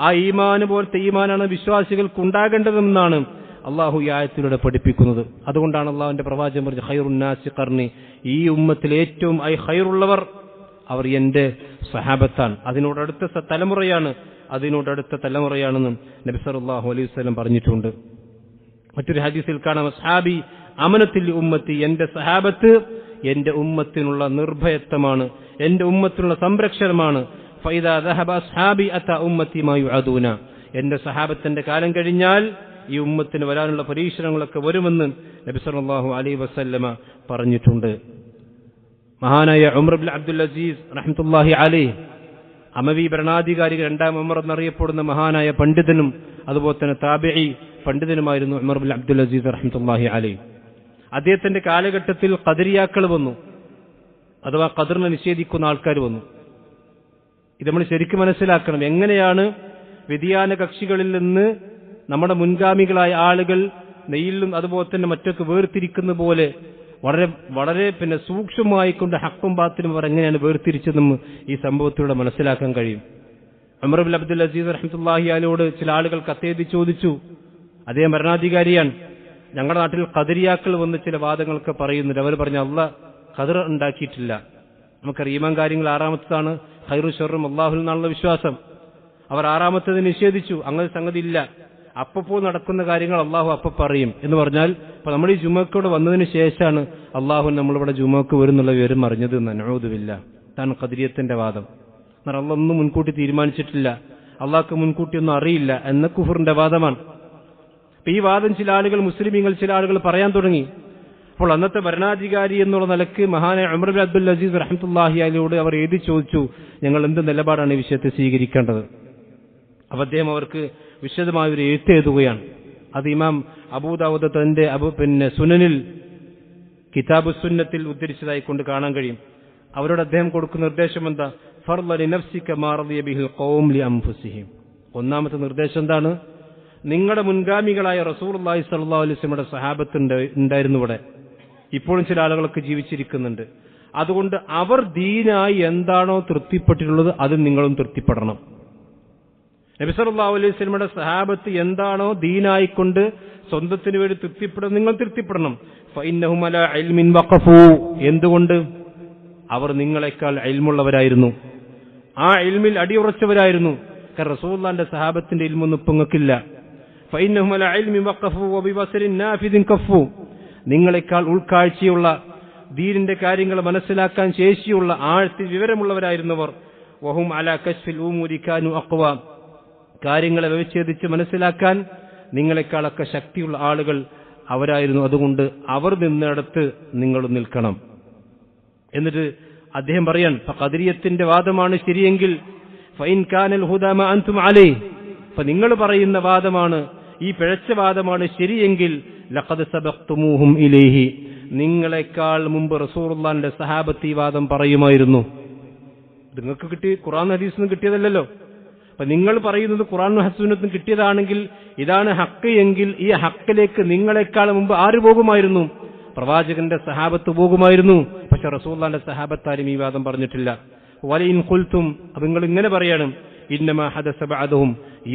S1: ആ ഈമാന് പോലത്തെ ഈമാനാണ് വിശ്വാസികൾക്ക് ഉണ്ടാകേണ്ടതെന്നാണ് അള്ളാഹു ഈ ആയത്തിലൂടെ പഠിപ്പിക്കുന്നത്. അതുകൊണ്ടാണ് അള്ളാഹുവിന്റെ പ്രവാചകൻ പറഞ്ഞത് ഖൈറുൻ നാസി ഖർനി, ഈ ഉമ്മത്തിൽ ഏറ്റവും ഖൈറുള്ളവർ അവർ എന്റെ സഹാബത്താണ്, അതിനോടടുത്ത തലമുറയാണെന്നും നബി സല്ലല്ലാഹു അലൈഹി വസല്ലം പറഞ്ഞിട്ടുണ്ട്. മറ്റൊരു ഹദീസിൽ കാണാം അസ്ഹാബി അമനത്തിൽ ഉമ്മത്തി, എന്റെ സഹാബത്ത് എന്റെ ഉമ്മത്തിനുള്ള നിർഭയത്വമാണ്, എന്റെ ഉമ്മത്തിനുള്ള സംരക്ഷണമാണ്. ഫൈദാ ദഹബ അസ്ഹാബി അത ഉമ്മത്തി മാ യുഅദൂന, എന്റെ സഹാബത്തിന്റെ കാലം കഴിഞ്ഞാൽ ഈ ഉമ്മത്തിന് വരാനുള്ള പരീക്ഷണങ്ങളൊക്കെ വരുമെന്ന് നബി സല്ലല്ലാഹു അലൈഹി വസല്ലമ പറഞ്ഞിട്ടുണ്ട്. മഹാനായ ഉമർ ഇബ്നു അബ്ദുൽ അസീസ് റഹ്മത്തുള്ളാഹി അലൈഹി, അമവി ഭരണാധികാരി രണ്ടാം ഉമർ എന്നറിയപ്പെടുന്ന മഹാനായ പണ്ഡിതനും അതുപോലെ തന്നെ താബിഈ പണ്ഡിതനുമായിരുന്നു ഉമർ ഇബ്നു അബ്ദുൽ അസീസ് റഹ്മത്തുള്ളാഹി അലൈഹി. അദ്ദേഹത്തിന്റെ കാലഘട്ടത്തിൽ ഖദരിയാക്കൾ വന്നു, അഥവാ ഖദറിനെ നിഷേധിക്കുന്ന ആൾക്കാർ വന്നു. ഇത് നമ്മൾ ശരിക്കും മനസ്സിലാക്കണം. എങ്ങനെയാണ് വ്യതിയാന കക്ഷികളിൽ നിന്ന് നമ്മുടെ മുൻഗാമികളായ ആളുകൾ നെയ്യിലും അതുപോലെ തന്നെ മറ്റൊക്കെ വേർതിരിക്കുന്ന പോലെ വളരെ വളരെ സൂക്ഷ്മമായിക്കൊണ്ട് ഹക്കും ബാത്തിലും അവർ എങ്ങനെയാണ് വേർതിരിച്ചതെന്നും ഈ സംഭവത്തിലൂടെ മനസ്സിലാക്കാൻ കഴിയും. ഉമർ ഇബ്നു അബ്ദുൽ അസീസ് റഹ്മത്തുള്ളാഹി അലൈഹിയോട് ചില ആളുകൾ കത്തെഴുതി ചോദിച്ചു. അദ്ദേഹം ഭരണാധികാരിയാണ്. ഞങ്ങളുടെ നാട്ടിൽ ഖദരിയാക്കൾ വന്ന് ചില വാദങ്ങളൊക്കെ പറയുന്നുണ്ട്. അവർ പറഞ്ഞു അല്ലാഹ് ഖദർ ഉണ്ടാക്കിയിട്ടില്ല. നമുക്കറിയാം ഈമാൻ കാര്യങ്ങൾ 6-ാമത്തേതാണ്, ഖൈറു ശർറും അല്ലാഹുവിൽ നിന്നുള്ള വിശ്വാസം. അവർ 6-ാമത്തേത് നിഷേധിച്ചു. അങ്ങനെ സംഗതി ഇല്ല, അപ്പപ്പോൾ നടക്കുന്ന കാര്യങ്ങൾ അള്ളാഹു അപ്പ പറയും എന്ന് പറഞ്ഞാൽ, ഇപ്പൊ നമ്മൾ ഈ ജുമക്കോട് വന്നതിന് ശേഷമാണ് അള്ളാഹു നമ്മളിവിടെ ജുമക്ക് വരുന്നുള്ള വിവരം അറിഞ്ഞത്. നഊദുബില്ല, ഇതാണ് ഖദരിയത്തിന്റെ വാദം. എന്നാൽ അള്ളാഹ് ഒന്നും മുൻകൂട്ടി തീരുമാനിച്ചിട്ടില്ല, അള്ളാഹ്ക്ക് മുൻകൂട്ടി ഒന്നും അറിയില്ല എന്ന കുഫറിന്റെ വാദമാണ്. ഈ വാദം ചില ആളുകൾ, മുസ്ലിമീങ്ങൾ ചില ആളുകൾ പറയാൻ തുടങ്ങി. അപ്പോൾ അന്നത്തെ ഭരണാധികാരി എന്നുള്ള നിലക്ക് മഹാനായ ഉമർ ഇബ്നു അബ്ദുൽ അസീസ് റഹ്മത്തുള്ളാഹി അലൈഹിയോട് അവർ എഴുതി ചോദിച്ചു, ഞങ്ങൾ എന്ത് നിലപാടാണ് ഈ വിഷയത്തെ സ്വീകരിക്കേണ്ടത്? അപ്പൊ അദ്ദേഹം അവർക്ക് വിശദമായ ഒരു എഴുത്ത് എഴുതുകയാണ്. അത് ഇമാം അബൂദാവൂദ് തന്റെ സുനനിൽ കിതാബു സുന്നത്തിൽ ഉദ്ധരിച്ചതായിക്കൊണ്ട് കാണാൻ കഴിയും. അവരോട് അദ്ദേഹം കൊടുക്കുന്ന നിർദ്ദേശം എന്താ? ഫർള ലിനഫ്സിക മാ റളിയ ബിഹിൽ ഖൗം ലിഅൻഫുസിഹിം. ഒന്നാമത്തെ നിർദ്ദേശം എന്താണ്? നിങ്ങളുടെ മുൻഗാമികളായ റസൂലുള്ളാഹി സ്വല്ലല്ലാഹു അലൈഹി വസല്ലമയുടെ സഹാബത്ത് ഉണ്ടായിരുന്നു ഇവിടെ, ഇപ്പോഴും ചില ആളുകളൊക്കെ ജീവിച്ചിരിക്കുന്നുണ്ട്. അതുകൊണ്ട് അവർ ദീനായി എന്താണോ തൃപ്തിപ്പെട്ടിട്ടുള്ളത് അത് നിങ്ങളും തൃപ്തിപ്പെടണം. നബി സല്ലല്ലാഹു അലൈഹി വസല്ലമയുടെ സഹാബത്ത് എന്താണോ ദീനായിക്കൊണ്ട് സ്വന്തത്തിന് വേണ്ടി തൃപ്തിപ്പെടുന്നത് നിങ്ങൾ തൃപ്തിപ്പെടണം. ഫഇന്നഹും അലാ ഇൽമിൻ വഖഫൂ. എന്തുകൊണ്ട്? അവർ നിങ്ങളെക്കാൾ ഇൽമുള്ളവരായിരുന്നു, ആ ഇൽമിൽ അടിയുറച്ചവരായിരുന്നു. കാരണം റസൂലുള്ളാഹിന്റെ സഹാബത്തിന്റെ ഇൽമൊന്നും ഇപ്പൊ നിങ്ങൾക്കില്ല. ഫഇന്നഹും അലാ ഇൽമിൻ വഖഫൂ വബിബസരിൻ നാഫിദിൻ കഫൂ. നിങ്ങളെക്കാൾ ഉൾക്കാഴ്ചയുള്ള, ദീനിന്റെ കാര്യങ്ങൾ മനസ്സിലാക്കാൻ ശേഷിയുള്ള, ആഴത്തിൽ വിവരമുള്ളവരായിരുന്നവർ. വഹും അലാ കശ്ഫിൽ ഉമൂരി കാനു അഖ്വാ. കാര്യങ്ങളെ വ്യവച്ഛേദിച്ച് മനസ്സിലാക്കാൻ നിങ്ങളെക്കാളൊക്കെ ശക്തിയുള്ള ആളുകൾ അവരായിരുന്നു. അതുകൊണ്ട് അവർ നിന്നിടത്ത് നിങ്ങൾ നിൽക്കണം. എന്നിട്ട് അദ്ദേഹം പറയാൻ, ഖദരിയത്തിന്റെ വാദമാണ് ശരിയെങ്കിൽ ഫൈൻ കാനൽ ഹുദാ മാ അൻതും അലൈഹി. അപ്പൊ നിങ്ങൾ പറയുന്ന വാദമാണ്, ഈ പിഴച്ച വാദമാണ് ശരിയെങ്കിൽ ലഖദ് സബഖ്തുമൂഹും ഇലൈഹി. നിങ്ങളെക്കാൾ മുമ്പ് റസൂലുള്ളാഹിന്റെ സഹാബത്ത് ഈ വാദം പറയുമായിരുന്നു. നിങ്ങൾക്ക് കിട്ടി, ഖുർആൻ ഹദീസിൽ നിന്ന് കിട്ടിയതല്ലല്ലോ. അപ്പൊ നിങ്ങൾ പറയുന്നത് ഖുർആനും ഹദീസിനും കിട്ടിയതാണെങ്കിൽ ഇതാണ് ഹക്ക് എങ്കിൽ ഈ ഹക്കിലേക്ക് നിങ്ങളെക്കാൾ മുമ്പ് ആര് പോകുമായിരുന്നു? പ്രവാചകന്റെ സഹാബത്ത് പോകുമായിരുന്നു. പക്ഷെ റസൂലുള്ളാഹിന്റെ സഹാബത്താരും ഈ വാദം പറഞ്ഞിട്ടില്ല. വലയിൻ ഖുൽതും, അപ്പൊ നിങ്ങൾ ഇങ്ങനെ പറയണം, ഇന്നമാ ഹദസ ബഅദഹും. ഈ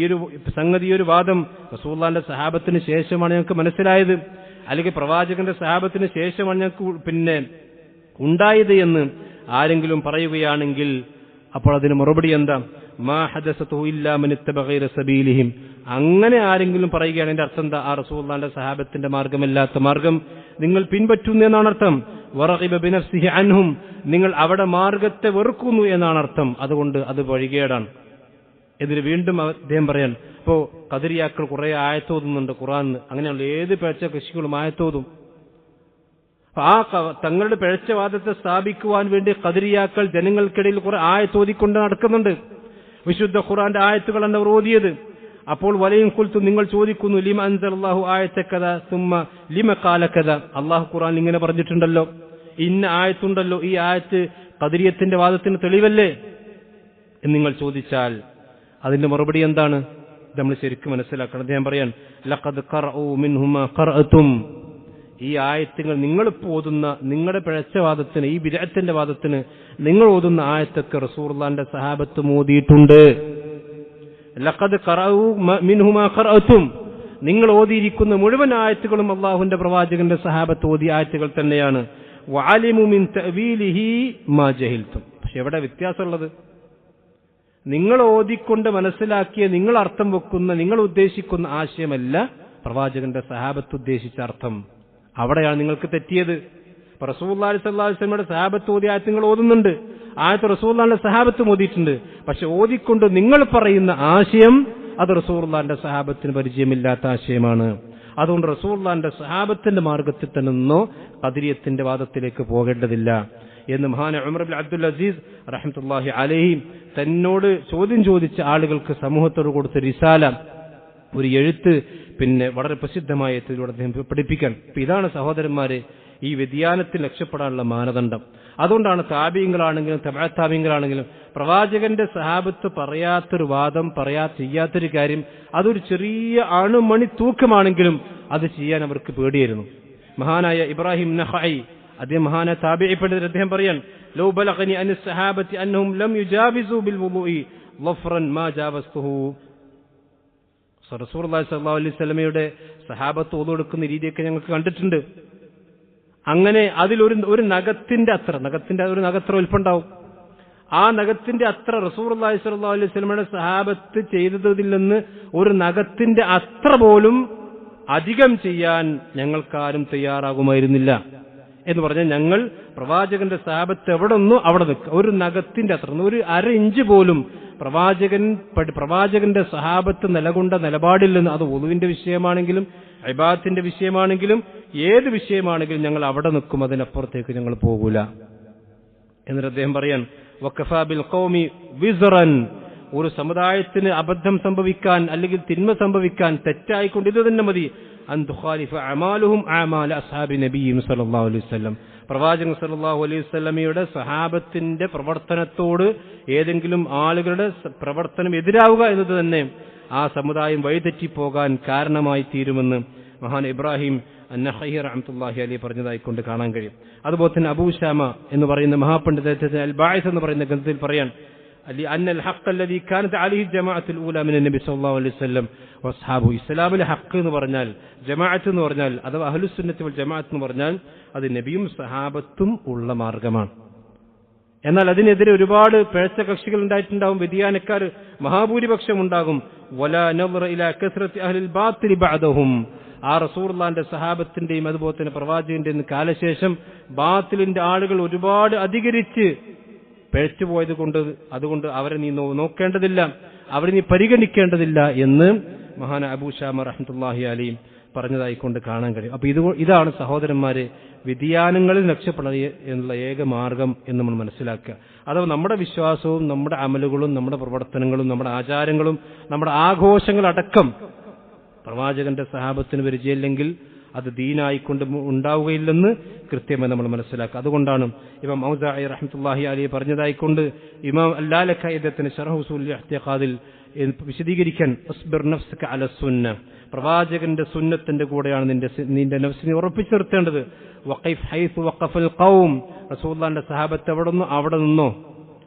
S1: ഒരു സംഗതി, ഈ ഒരു വാദം റസൂലുള്ളാഹിന്റെ സഹാബത്തിന് ശേഷമാണ് ഞങ്ങൾക്ക് മനസ്സിലായത്, അല്ലെങ്കിൽ പ്രവാചകന്റെ സഹാബത്തിന് ശേഷമാണ് ഞങ്ങൾക്ക് ഉണ്ടായത് എന്ന് ആരെങ്കിലും പറയുകയാണെങ്കിൽ അപ്പോൾ അതിന് മറുപടി എന്താ? മാ ഹദസതു ഇല്ലാ മൻ ഇത്തബഅ ഗൈറ സബീലിഹിം. അങ്ങനെ ആരെങ്കിലും പറയുകയാണെങ്കിൽ അർത്ഥം എന്താ? ആ റസൂലുള്ളാഹിന്റെ സഹാബത്തിന്റെ മാർഗമല്ലാത്ത മാർഗം നിങ്ങൾ പിൻപറ്റുന്നു എന്നാണ് അർത്ഥം. വറഗിബ ബിനഫ്സിഹി അൻഹും. നിങ്ങൾ അവിടെ മാർഗത്തെ വെറുക്കുന്നു എന്നാണ് അർത്ഥം. അതുകൊണ്ട് അത് വഴികേടാണ്. എന്നിട്ട് വീണ്ടും അദ്ദേഹം പറയാൻ, ഇപ്പോ ഖദരിയാക്കൾ കുറെ ആയത്തോതുന്നുണ്ട് ഖുർആനിൽ. അങ്ങനെയുള്ള ഏത് പിഴച്ച കൃഷികളും ആയത്തോതും. ആ തങ്ങളുടെ പിഴച്ചവാദത്തെ സ്ഥാപിക്കുവാൻ വേണ്ടി ഖദരിയാക്കൾ ജനങ്ങൾക്കിടയിൽ കുറെ ആയത്തോതിക്കൊണ്ട് നടക്കുന്നുണ്ട്. വിശുദ്ധ ഖുർആന്റെ ആയത്തുകളാണ് അവർ ഓതിയത്. അപ്പോൾ വലയും കുൽത്തു, നിങ്ങൾ ചോദിക്കുന്നു, ലിമ അൻസലല്ലാഹു ആയത്തക്കഥ സുമ്മ ലിമ കാലക്കഥ. അള്ളാഹു ഖുർആൻ ഇങ്ങനെ പറഞ്ഞിട്ടുണ്ടല്ലോ, ഇന്ന ആയത്തുണ്ടല്ലോ, ഈ ആയത്ത് ഖദരിയത്തിന്റെ വാദത്തിന് തെളിവല്ലേ എന്ന് നിങ്ങൾ ചോദിച്ചാൽ അതിന്റെ മറുപടി എന്താണ്? നമ്മൾ ശരിക്കും മനസ്സിലാക്കണം. അദ്ദേഹം പറയാൻ, ലഖദ് ഖറഉ മിൻഹുമാ ഖറഅതും. ഈ ആയത്തുകൾ നിങ്ങളിപ്പോൾ ഓതുന്ന, നിങ്ങളുടെ പിഴച്ചവാദത്തിന്, ഈ ബിദ്അത്തിന്റെ വാദത്തിന് നിങ്ങൾ ഓതുന്ന ആയത്തൊക്കെ റസൂലുള്ളാഹിന്റെ സഹാബത്ത് ഓതിയിട്ടുണ്ട്. ലഖദ് ഖറഉ മിൻഹുമാ ഖറഅതും. നിങ്ങൾ ഓതിയിരിക്കുന്ന മുഴുവൻ ആയത്തുകളും അല്ലാഹുവിന്റെ പ്രവാചകന്റെ സഹാബത്ത് ഓതിയ ആയത്തുകൾ തന്നെയാണ്. വഅലിമു മിൻ തഅവീലിഹി മാ ജഹിൽതും. പക്ഷെ എവിടെ വ്യത്യാസമുള്ളത്? നിങ്ങൾ ഓതിക്കൊണ്ട് മനസ്സിലാക്കിയ, നിങ്ങൾ അർത്ഥം വെക്കുന്ന, നിങ്ങൾ ഉദ്ദേശിക്കുന്ന ആശയമല്ല പ്രവാചകന്റെ സഹാബത്ത് ഉദ്ദേശിച്ച അർത്ഥം. അവിടെയാണ് നിങ്ങൾക്ക് തെറ്റിയത്. റസൂലുള്ളാഹി സ്വല്ലല്ലാഹു അലൈഹി വസല്ലമയുടെ സഹാബത്ത് ഓതിയ ആയത്ത് നിങ്ങൾ ഓതുന്നുണ്ട്, ആയത്ത് റസൂലുള്ളാഹിന്റെ സഹാബത്ത് ഓതിയിട്ടുണ്ട്. പക്ഷെ ഓതിക്കൊണ്ട് നിങ്ങൾ പറയുന്ന ആശയം അത് റസൂലുള്ളാഹിന്റെ സഹാബത്തിന് പരിചയമില്ലാത്ത ആശയമാണ്. അതുകൊണ്ട് റസൂലുള്ളാഹിന്റെ സഹാബത്തിന്റെ മാർഗത്തിൽ തന്നെ നിന്നോ ഖദരിയത്തിന്റെ വാദത്തിലേക്ക് പോകേണ്ടതില്ല എന്ന് മഹാന ഉമർ ഇബ്നു അബ്ദുൽ അസീസ് റഹ്മത്തുള്ളാഹി അലൈഹി തന്നോട് ചോദ്യം ചോദിച്ച ആളുകൾക്ക് സമൂഹത്തോട് കൊടുത്ത റിസാല, ഒരു എഴുത്ത് വളരെ പ്രസിദ്ധമായ എഴുത്തിലൂടെ അദ്ദേഹം പഠിപ്പിക്കാൻ. ഇതാണ് സഹോദരന്മാരെ ഈ വ്യതിയാനത്തിൽ രക്ഷപ്പെടാനുള്ള മാനദണ്ഡം. അതുകൊണ്ടാണ് താബീങ്ങളാണെങ്കിലും തബഅ താബീങ്ങളാണെങ്കിലും പ്രവാചകന്റെ സഹാബത്ത് പറയാത്തൊരു വാദം, ചെയ്യാത്തൊരു കാര്യം, അതൊരു ചെറിയ അണുമണി തൂക്കമാണെങ്കിലും അത് ചെയ്യാൻ അവർക്ക് പേടിയായിരുന്നു. മഹാനായ ഇബ്രാഹിം നഖഈ, അദ്ദേഹം മഹാനായ താബിഈ പണ്ഡിതൻ, അദ്ദേഹം പറയാൻ, ലൗ ബലഗനി അൻ സഹാബത്തി അന്നഹും ലം യുജാവിസു ബിൽ വുളൂഇ ലഫ്റൻ മാ ജാവസ്തുഹു. റസൂലുള്ളാഹി സ്വല്ലല്ലാഹു അലൈഹി വസല്ലമയുടെ സഹാബത്ത് ഓതു കൊടുക്കുന്ന രീതിയൊക്കെ ഞങ്ങൾക്ക് കണ്ടിട്ടുണ്ട്. അങ്ങനെ അതിലൊരു നഖത്തിന്റെ ഒരു നഖത്ര വലിപ്പുണ്ടാവും. ആ നഖത്തിന്റെ അത്ര റസൂലുള്ളാഹി സ്വല്ലല്ലാഹു അലൈഹി വസല്ലമയുടെ സഹാബത്ത് ചെയ്തതിൽ നിന്ന് ഒരു നഖത്തിന്റെ അത്ര പോലും അധികം ചെയ്യാൻ ഞങ്ങൾക്കാരും തയ്യാറാകുമായിരുന്നില്ല എന്ന് പറഞ്ഞാൽ, ഞങ്ങൾ പ്രവാചകന്റെ സഹാബത്ത് എവിടെ നിന്നോ അവിടെ നിൽക്കുക. ഒരു നഖത്തിന്റെ അത്ര, ഒരു അര ഇഞ്ച് പോലും പ്രവാചകന്റെ സഹാബത്ത് നിലകൊണ്ട നിലപാടിൽ നിന്ന്, അത് വുളുവിന്റെ വിഷയമാണെങ്കിലും ഇബാദത്തിന്റെ വിഷയമാണെങ്കിലും ഏത് വിഷയമാണെങ്കിലും ഞങ്ങൾ അവിടെ നിൽക്കും, അതിനപ്പുറത്തേക്ക് ഞങ്ങൾ പോകൂല. എന്നിട്ട് അദ്ദേഹം പറയാൻ, വഖഫാ ബിൽ ഖൗമി വിസ്റൻ ഒരു സമുദായത്തിന് അബദ്ധം സംഭവിക്കാൻ അല്ലെങ്കിൽ തിന്മ സംഭവിക്കാൻ തെറ്റായിക്കൊണ്ട് ഇത് തന്നെ മതി, അൻ തുഖാലിഫ അമാലുഹും അമാല അസ്ഹാബി നബിയും സല്ലല്ലാഹു അലൈഹി വസല്ലം, പ്രവാചകൻ സല്ലല്ലാഹു അലൈഹി വസല്ലമയുടെ സഹാബത്തിന്റെ പ്രവർത്തനത്തോട് ഏതെങ്കിലും ആളുകളുടെ പ്രവർത്തനം എതിരാവുക എന്നത് തന്നെ ആ സമുദായം വഴിതെറ്റിപ്പോകാൻ കാരണമായി തീരുമെന്ന് മഹാൻ ഇബ്രാഹിം അന്നഖഈ റഹ്മത്തുള്ളാഹി അലൈഹി പറഞ്ഞതായിക്കൊണ്ട് കാണാൻ കഴിയും. അതുപോലെ തന്നെ അബൂ ശാമ എന്ന് പറയുന്ന മഹാപണ്ഡിതന്റെ അൽ ബാഇസ് എന്ന് പറയുന്ന ഗ്രന്ഥത്തിൽ പറയാൻ അന്നൽ ഹഖ് അല്ലദീ കാനത് അലൈഹി ജമാഅത്തുൽ ഊല മിനൻ നബി സല്ലല്ലാഹു അലൈഹി വസല്ലം വസ്ഹാബു, ഇസ്ലാമിലെ ഹഖ് എന്ന് പറഞ്ഞാൽ, ജമാഅത്ത് എന്ന് പറഞ്ഞാൽ അഥവാ അഹ്ലുസ് സുന്നത്തി വൽ ജമാഅത്ത് എന്ന് പറഞ്ഞാൽ അത് നബിയും സഹാബത്തും ഉള്ള മാർഗമാണ്. എന്നാൽ അതിനെതിരെ ഒരുപാട് പിഴച്ച കക്ഷികൾ ഉണ്ടായിട്ടുണ്ടാവും, വ്യതിയാനക്കാർ മഹാഭൂരിപക്ഷം ഉണ്ടാകും. വലാ നദറ ഇലാ കസ്റത്തി അഹ്ലിൽ ബാത്തിൽ ബഅദഹും, ആ റസൂലുള്ളാഹിന്റെ സഹാബത്തിന്റെയും അതുപോലെ തന്നെ പ്രവാചകന്റെയും കാലശേഷം ബാത്തിലിന്റെ ആളുകൾ ഒരുപാട് അധികരിച്ച് പിഴച്ചുപോയത് കൊണ്ട് അതുകൊണ്ട് അവരെ നീ നോക്കേണ്ടതില്ല, അവരെ നീ പരിഗണിക്കേണ്ടതില്ല എന്ന് മഹാന അബൂ ശാമ റഹ്മത്തുള്ളാഹി അലൈഹി പറഞ്ഞതായിക്കൊണ്ട് കാണാൻ കഴിയും. അപ്പൊ ഇതാണ് സഹോദരന്മാരെ വ്യതിയാനങ്ങളിൽ രക്ഷപ്പെടാൻ എന്നുള്ള ഏക മാർഗം എന്ന് നമ്മൾ മനസ്സിലാക്കുക. അഥവാ നമ്മുടെ വിശ്വാസവും നമ്മുടെ അമലുകളും നമ്മുടെ പ്രവർത്തനങ്ങളും നമ്മുടെ ആചാരങ്ങളും നമ്മുടെ ആഘോഷങ്ങളടക്കം പ്രവാചകന്റെ സഹാബത്തിന് പരിചയമില്ലെങ്കിൽ അത് ദീനായിക്കൊണ്ട് ഉണ്ടാവുകയില്ലെന്ന് കൃത്യമായി നമ്മൾ മനസ്സിലാക്കുക. അതുകൊണ്ടാണ് ഇമാം ഔസാഇ റഹ്മത്തുള്ളാഹി അലൈഹി പറഞ്ഞതായിക്കൊണ്ട് ഇമാം അല്ലാലക്കായി അദ്ദേഹത്തിന് ശറഹ് ഉസൂൽ ഇഅ്തിഖാദിൽ വിശദീകരിക്കാൻ അസ്ബിർ നഫ്സക അല സുന്ന, പ്രവാചകന്റെ സുന്നത്തിന്റെ കൂടെയാണ് നിന്റെ നഫ്സിനെ ഉറപ്പിച്ചു നിർത്തേണ്ടത്. വഖിഫ് ഹൈസു വഖഫൽ ഖൗം, റസൂലുള്ളാഹിന്റെ സഹാബത്ത് അവിടെ നിന്നോ,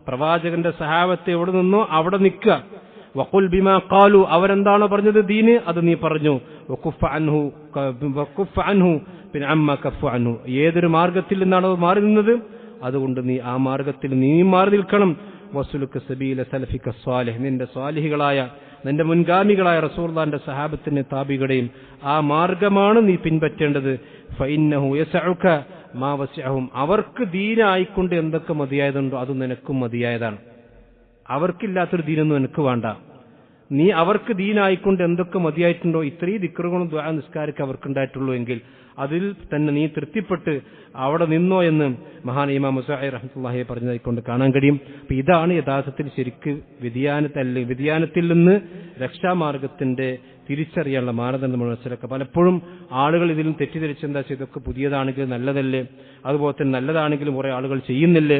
S1: പ്രവാചകന്റെ സഹാബത്ത് എവിടെ നിന്നോ അവിടെ നിൽക്കുക. വഖുൽ ബിമാ ഖാലു, അവരെന്താണോ പറഞ്ഞത് ദീന് അത് നീ പറഞ്ഞു. വഖുഫ അൻഹു പിന്നെ അമ്മ കഫു അൻഹു, ഏതൊരു മാർഗത്തിൽ നിന്നാണോ മാറി നിന്നത് അതുകൊണ്ട് നീ ആ മാർഗത്തിൽ നീ മാറി നിൽക്കണം. വസുലുക സബീല സലഫിക സ്വാലിഹ്, നിന്റെ സ്വാലിഹികളായ നിന്റെ മുൻഗാമികളായ റസൂലുള്ളാഹിന്റെ സഹാബത്തിന്റെ താബികളുടെയും ആ മാർഗമാണ് നീ പിൻപറ്റേണ്ടത്. ഫഇന്നഹു യസഉക മാ വസിഅഹും, അവർക്ക് ദീനായിക്കൊണ്ട് എന്തൊക്കെ മതിയായതുണ്ടോ അത് നിനക്കും മതിയായതാണ്. അവർക്കില്ലാത്തൊരു ദീനൊന്നും എനിക്ക് വേണ്ട. നീ അവർക്ക് ദീനായിക്കൊണ്ട് എന്തൊക്കെ മതിയായിട്ടുണ്ടോ, ഇത്രയും ദിക്റുകളും ദുആ നിസ്കാരമൊക്കെ അവർക്കുണ്ടായിട്ടുള്ളൂ എങ്കിൽ അതിൽ തന്നെ നീ തൃപ്തിപ്പെട്ട് അവിടെ നിന്നോ എന്ന് മഹാൻ ഇമാം മുസാഇ റഹ്മത്തുള്ളാഹി പറഞ്ഞതായിക്കൊണ്ട് കാണാൻ കഴിയും. അപ്പൊ ഇതാണ് യഥാർത്ഥത്തിൽ ശരിക്ക് വ്യതിയാനത്തിൽ നിന്ന് രക്ഷാമാർഗത്തിന്റെ തിരിച്ചറിയാനുള്ള മാനദണ്ഡം നമ്മൾ മനസ്സിലാക്കുക. പലപ്പോഴും ആളുകൾ ഇതിലും തെറ്റിദ്ധരിച്ചെന്താ ഇതൊക്കെ പുതിയതാണെങ്കിലും നല്ലതല്ലേ, അതുപോലെ തന്നെ നല്ലതാണെങ്കിലും കുറെ ആളുകൾ ചെയ്യുന്നില്ലേ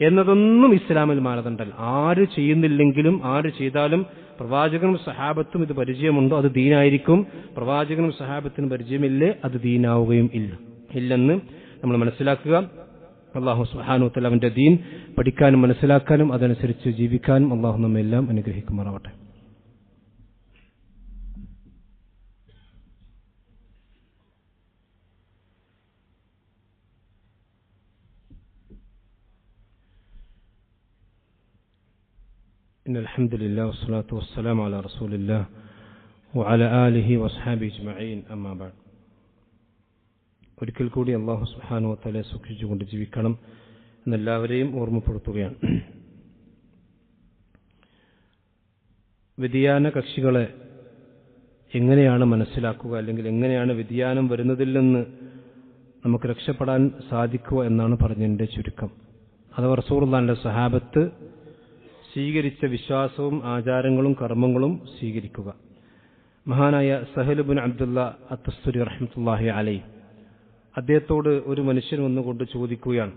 S1: എന്നതൊന്നും ഇസ്ലാമിൽ മാനദണ്ഡമല്ല. ആര് ചെയ്യുന്നില്ലെങ്കിലും ആര് ചെയ്താലും പ്രവാചകനും സഹാബത്തും ഇത് പരിചയമുണ്ടോ അത് ദീനായിരിക്കും, പ്രവാചകനും സഹാബത്തിനും പരിചയമില്ലേ അത് ദീനാവുകയും ഇല്ലെന്ന് നമ്മൾ മനസ്സിലാക്കുക. അല്ലാഹു സുബ്ഹാനഹു വ തആല അവന്റെ ദീൻ പഠിക്കാനും മനസ്സിലാക്കാനും അതനുസരിച്ച് ജീവിക്കാനും അല്ലാഹു നമ്മെല്ലാം അനുഗ്രഹിക്കുമാറാവട്ടെ. إن الحمد لله والصلاة والسلام على رسول الله وعلى آله وأصحابه أجمعين أما بعد. ഒരിക്കൽ കൂടി അല്ലാഹു സുബ്ഹാനഹു വ തആലയെ സൂക്ഷിച്ചുകൊണ്ട് ജീവിക്കണം എന്നെല്ലാവരെയും ഓർമ്മപ്പെടുത്തുകയാണ്. വ്യതിയാന കക്ഷികളെ എങ്ങനെയാണ് മനസ്സിലാക്കുക, അല്ലെങ്കിൽ എങ്ങനെയാണ് വ്യതിയാനം വരുന്നതിൽ നിന്ന് നമുക്ക് രക്ഷപ്പെടാൻ സാധിക്കുക എന്നാണ് പറഞ്ഞതിന്റെ ചുരുക്കം. അഥവാ റസൂലുള്ളാഹിന്റെ സഹാബത്ത് സ്വീകരിച്ച വിശ്വാസവും ആചാരങ്ങളും കർമ്മങ്ങളും സ്വീകരിക്കുക. മഹാനായ സഹൽ ഇബ്നു അബ്ദുല്ല അത്തസ്തുരി റഹ്മത്തുള്ളാഹി അലൈഹി അദ്ദേഹത്തോട് ഒരു മനുഷ്യൻ വന്നുകൊണ്ട് ചോദിക്കുകയാണ്,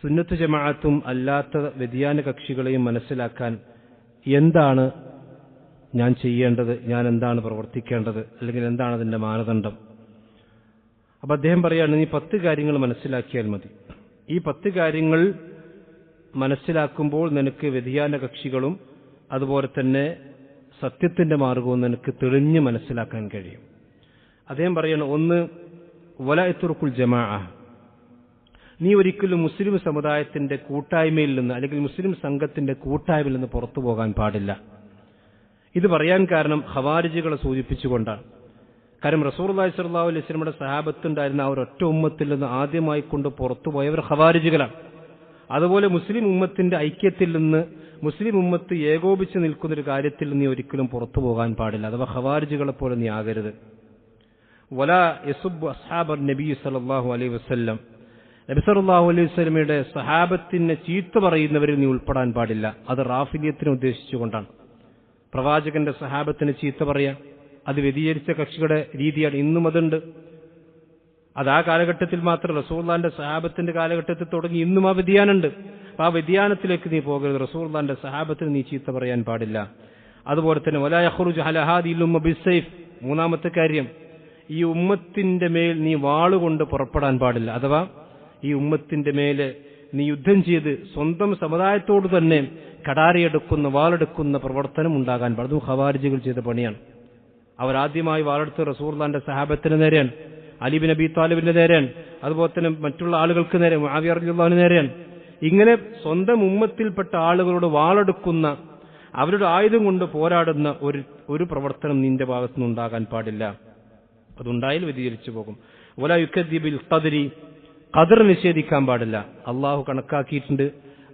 S1: സുന്നത്ത് ജമാഅത്തും അല്ലാത്ത വ്യതിയാന കക്ഷികളെയും മനസ്സിലാക്കാൻ എന്താണ് ഞാൻ ചെയ്യേണ്ടത്, ഞാൻ എന്താണ് പ്രവർത്തിക്കേണ്ടത്, അല്ലെങ്കിൽ എന്താണ് അതിന്റെ മാനദണ്ഡം? അപ്പൊ അദ്ദേഹം പറയാണ്, നീ 10 കാര്യങ്ങൾ മനസ്സിലാക്കിയാൽ മതി. ഈ 10 കാര്യങ്ങൾ മനസ്സിലാക്കുമ്പോൾ നിനക്ക് വ്യതിയാന കക്ഷികളും അതുപോലെ തന്നെ സത്യത്തിന്റെ മാർഗവും നിനക്ക് തെളിഞ്ഞ് മനസ്സിലാക്കാൻ കഴിയും. അദ്ദേഹം പറയണം, 1 വലഅത്തുറുൽ ജമാഅ, നീ ഒരിക്കലും മുസ്ലിം സമുദായത്തിന്റെ കൂട്ടായ്മയിൽ നിന്ന് അല്ലെങ്കിൽ മുസ്ലിം സംഘത്തിന്റെ കൂട്ടായ്മയിൽ നിന്ന് പുറത്തു പോകാൻ പാടില്ല. ഇത് പറയാൻ കാരണം ഖവാരിജികളെ സൂചിപ്പിച്ചുകൊണ്ടാണ്. കാരണം റസൂലുള്ളാഹി സ്വല്ലല്ലാഹു അലൈഹി വസല്ലമയുടെ സഹാബത്തുണ്ടായിരുന്ന ആ ഒരൊറ്റ ഉമ്മത്തിൽ നിന്ന് ആദ്യമായി കൊണ്ട് പുറത്തുപോയവർ ഖവാരിജികളാണ്. അതുപോലെ മുസ്ലിം ഉമ്മത്തിന്റെ ഐക്യത്തിൽ നിന്ന് മുസ്ലിം ഉമ്മത്ത് ഏകോപിച്ച് നിൽക്കുന്നൊരു കാര്യത്തിൽ നീ ഒരിക്കലും പുറത്തു പോകാൻ പാടില്ല. അഥവാ ഖവാരിജികളെ പോലെ നീ ആകരുത്. വലാ യസുബ്ബു അസ്ഹാബൻ നബി സല്ലല്ലാഹു അലൈഹി വസല്ലം, നബി സല്ലല്ലാഹു അലൈഹി വസല്ലമയുടെ സഹാബത്തിനെ ചീത്ത പറയുന്നവരിൽ നീ ഉൾപ്പെടാൻ പാടില്ല. അത് റാഫിലിയത്തിനെ ഉദ്ദേശിച്ചുകൊണ്ടാണ്. പ്രവാചകന്റെ സഹാബത്തിന് ചീത്ത പറയാം, അത് വ്യതിചരിച്ച കക്ഷികളുടെ രീതിയാണ്. ഇന്നും അതുണ്ട്. അത് ആ കാലഘട്ടത്തിൽ മാത്രം, റസൂലുള്ളാഹിന്റെ സഹാബത്തിന്റെ കാലഘട്ടത്തിൽ തുടങ്ങി ഇന്നും ആ വ്യതിയാനുണ്ട്. അപ്പൊ ആ വ്യതിയാനത്തിലേക്ക് നീ പോകരുത്. റസൂലുള്ളാഹിന്റെ സഹാബത്തിന് നീ ചീത്ത പറയാൻ പാടില്ല. അതുപോലെ തന്നെ വലാ യഖ്റുജു അലാ ഹാദിഹിൽ ഉമ്മ ബിസ്സൈഫ്. മൂന്നാമത്തെ കാര്യം, ഈ ഉമ്മത്തിന്റെ മേൽ നീ വാളുകൊണ്ട് പുറപ്പെടാൻ പാടില്ല. അഥവാ ഈ ഉമ്മത്തിന്റെ മേലെ നീ യുദ്ധം ചെയ്ത് സ്വന്തം സമുദായത്തോട് തന്നെ കടാരയെടുക്കുന്ന വാളെടുക്കുന്ന പ്രവർത്തനം ഉണ്ടാകാൻ പാടില്ല. അതും ഖവാരിജികൾ ചെയ്ത പണിയാണ്. അവരാദ്യമായി വാളെടുത്ത് റസൂലുള്ളാഹിന്റെ സഹാബത്തിന് നേരെയാണ്, അലി ബിൻ അബി താലിബിന്റെ നേരെയാണ്, അതുപോലെ തന്നെ മറ്റുള്ള ആളുകൾക്ക് നേരെ, മുആവിയ റളിയല്ലാഹു അൻഹു നേരെയാണ്. ഇങ്ങനെ സ്വന്തം ഉമ്മത്തിൽപ്പെട്ട ആളുകളോട് വാളെടുക്കുന്ന, അവരുടെ ആയുധം കൊണ്ട് പോരാടുന്ന ഒരു പ്രവർത്തനം നിന്റെ ഭാഗത്തുനിന്ന് ഉണ്ടാകാൻ പാടില്ല. അതുണ്ടായാൽ വ്യതിചരിച്ചു പോകും. വലാ യുകദ്ദിബിൽ ഖദരി. ഖദർ നിഷേധിക്കാൻ പാടില്ല. അള്ളാഹു കണക്കാക്കിയിട്ടുണ്ട്,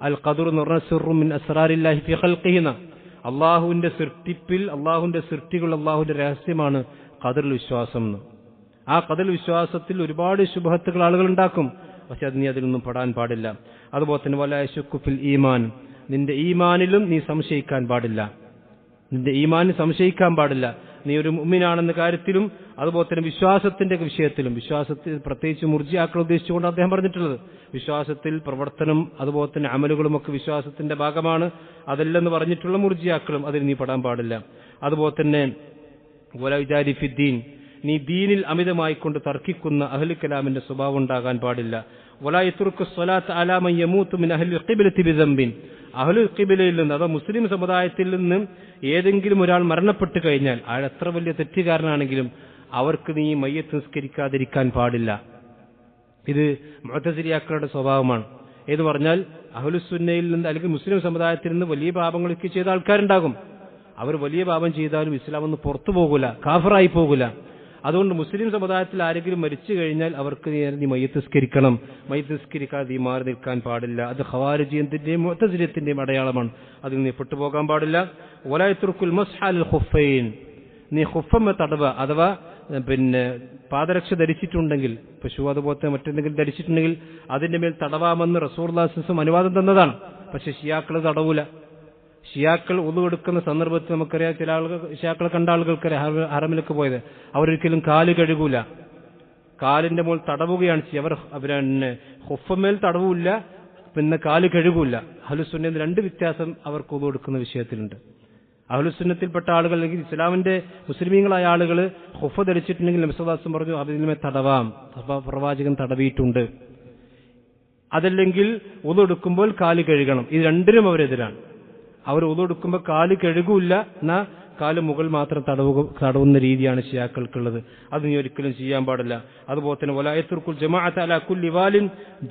S1: അൽ ഖദർ എന്ന് പറഞ്ഞാൽ സിർറും മിൻ അസ്റാരില്ലാഹി ഫി ഖൽഖിഹി. അള്ളാഹുവിന്റെ സൃഷ്ടിപ്പിൽ, അള്ളാഹുവിന്റെ സൃഷ്ടികൾ, അള്ളാഹുവിന്റെ രഹസ്യമാണ് ഖദറിൽ വിശ്വാസം എന്ന്. ആ ഖദറിൽ വിശ്വാസത്തിൽ ഒരുപാട് ശുബഹത്തുകൾ ആളുകൾ ഉണ്ടാക്കും. പക്ഷെ അത് നീ അതിലൊന്നും പെടാൻ പാടില്ല. അതുപോലെ തന്നെ വലാ യശുക്കു ഫിൽ ഈമാൻ. നിന്റെ ഈമാനിലും നീ സംശയിക്കാൻ പാടില്ല. നിന്റെ ഈമാനിൽ സംശയിക്കാൻ പാടില്ല. നീ ഒരു മുഅ്മിനാണെന്ന കാര്യത്തിലും അതുപോലെ തന്നെ വിശ്വാസത്തിന്റെ വിഷയത്തിലും. വിശ്വാസത്തിൽ പ്രത്യേകിച്ച് മുർജിയാക്കൾ ഉദ്ദേശിച്ചുകൊണ്ട് അദ്ദേഹം പറഞ്ഞിട്ടുള്ളത്, വിശ്വാസത്തിൽ പ്രവർത്തനം അതുപോലെ തന്നെ അമലുകളുമൊക്കെ വിശ്വാസത്തിന്റെ ഭാഗമാണ്, അതല്ലെന്ന് പറഞ്ഞിട്ടുള്ള മുർജിയാക്കളും അതിൽ നീ പെടാൻ പാടില്ല. അതുപോലെ തന്നെ വലാ യുജാരി ഫിദ്ദീൻ. നീ ദീനിൽ അമിതമായിക്കൊണ്ട് തർക്കിക്കുന്ന അഹ്ലു കലാമിന്റെ സ്വഭാവം ഉണ്ടാകാൻ പാടില്ല. വലാ യത്റുക്കു സ്വലാത്ത് അലാ മൻ യമൂതു മിൻ അഹ്ലിൽ ഖിബ്ലത്തി ബിദംബിൻ. അഹ്ലുൽ ഖിബ്ലയിൽ നിന്ന്, അഥവാ മുസ്ലിം സമുദായത്തിൽ നിന്ന് ഏതെങ്കിലും ഒരാൾ മരണപ്പെട്ടു കഴിഞ്ഞാൽ, അയാൾ എത്ര വലിയ തെറ്റുകാരനാണെങ്കിലും അവർക്ക് നീ മയ്യത്ത് നിസ്കരിക്കാതിരിക്കാൻ പാടില്ല. ഇത് മുഅ്തസിലിയാക്കളുടെ സ്വഭാവമാണ്. എന്ന് പറഞ്ഞാൽ അഹ്ലുസുന്നയിൽ നിന്ന് അല്ലെങ്കിൽ മുസ്ലിം സമുദായത്തിൽ നിന്ന് വലിയ പാപങ്ങളൊക്കെ ചെയ്ത ആൾക്കാരുണ്ടാകും. അവർ വലിയ പാപം ചെയ്താലും ഇസ്ലാം ഒന്ന് പുറത്തു പോകൂല, കാഫിറായി പോകൂല. അതുകൊണ്ട് മുസ്ലിം സമുദായത്തിൽ ആരെങ്കിലും മരിച്ചു കഴിഞ്ഞാൽ അവർക്ക് നീ മയ്യത്ത് നിസ്കരിക്കണം. മയ്യത്ത് നിസ്കരിക്കാതെ നീ മാറി നിൽക്കാൻ പാടില്ല. അത് ഖവാരിജിയത്തിന്റെയും മുഅ്തസിലിയത്തിന്റെയും അടയാളമാണ്. അതിൽ നീ പെട്ടുപോകാൻ പാടില്ല. വലാ യത്റുക്കുൽ മസ്ഹ അൽ ഖുഫൈൻ. നീ ഖുഫമ്മ തടവ, അഥവാ പാദരക്ഷ ധരിച്ചിട്ടുണ്ടെങ്കിൽ, പശു അതുപോലത്തെ മറ്റെന്തെങ്കിലും ധരിച്ചിട്ടുണ്ടെങ്കിൽ അതിന്റെ മേൽ തടവാമെന്ന് റസൂലുള്ളാഹി സ്വല്ലല്ലാഹു അലൈഹി വസല്ലം അനുവാദം തന്നതാണ്. പക്ഷെ ഷിയാക്കൾ തടവൂല. ഷിയാക്കൾ ഉളു എടുക്കുന്ന സന്ദർഭത്തിൽ നമുക്കറിയാം, ചില ആളുകൾ ഷിയാക്കളെ കണ്ട ആളുകൾക്ക് ഹറമിലേക്ക് പോയത്, അവരൊരിക്കലും കാല് കഴുകൂല, കാലിന്റെ മുകൾ തടവുകയാണ് ചെയ്യുക. അവർ ഹുഫമേൽ തടവില്ല, പിന്നെ കാല് കഴുകൂല. അഹ്ലുസുന്നയിൽ രണ്ട് വ്യത്യാസം അവർക്ക് ഉളു എടുക്കുന്ന വിഷയത്തിലുണ്ട്. അഹ്ലുസുന്നത്തിൽപ്പെട്ട ആളുകൾ അല്ലെങ്കിൽ ഇസ്ലാമിന്റെ മുസ്ലിമീങ്ങളായ ആളുകൾ ഹുഫ ധരിച്ചിട്ടുണ്ടെങ്കിൽ നബി സല്ലല്ലാഹു അലൈഹി വസല്ലം പറഞ്ഞു അതിന്മേൽ തടവാം, പ്രവാചകൻ തടവിയിട്ടുണ്ട്. അതല്ലെങ്കിൽ ഉളു എടുക്കുമ്പോൾ കാല് കഴുകണം. ഇത് രണ്ടിനും അവരെതിരാണ്. അവർ ഉളു എടുക്കുമ്പോൾ കാല് കഴുകൂല്ല, എന്നാ കാല് മുകൾ മാത്രം തടവുന്ന രീതിയാണ് ഷിയാക്കൾക്കുള്ളത്. അത് നീ ഒരിക്കലും ചെയ്യാൻ പാടില്ല. അതുപോലെ തന്നെ വലാ യത്റുക്കുൽ ജമാഅത അലാ കുല്ലി വാലിൻ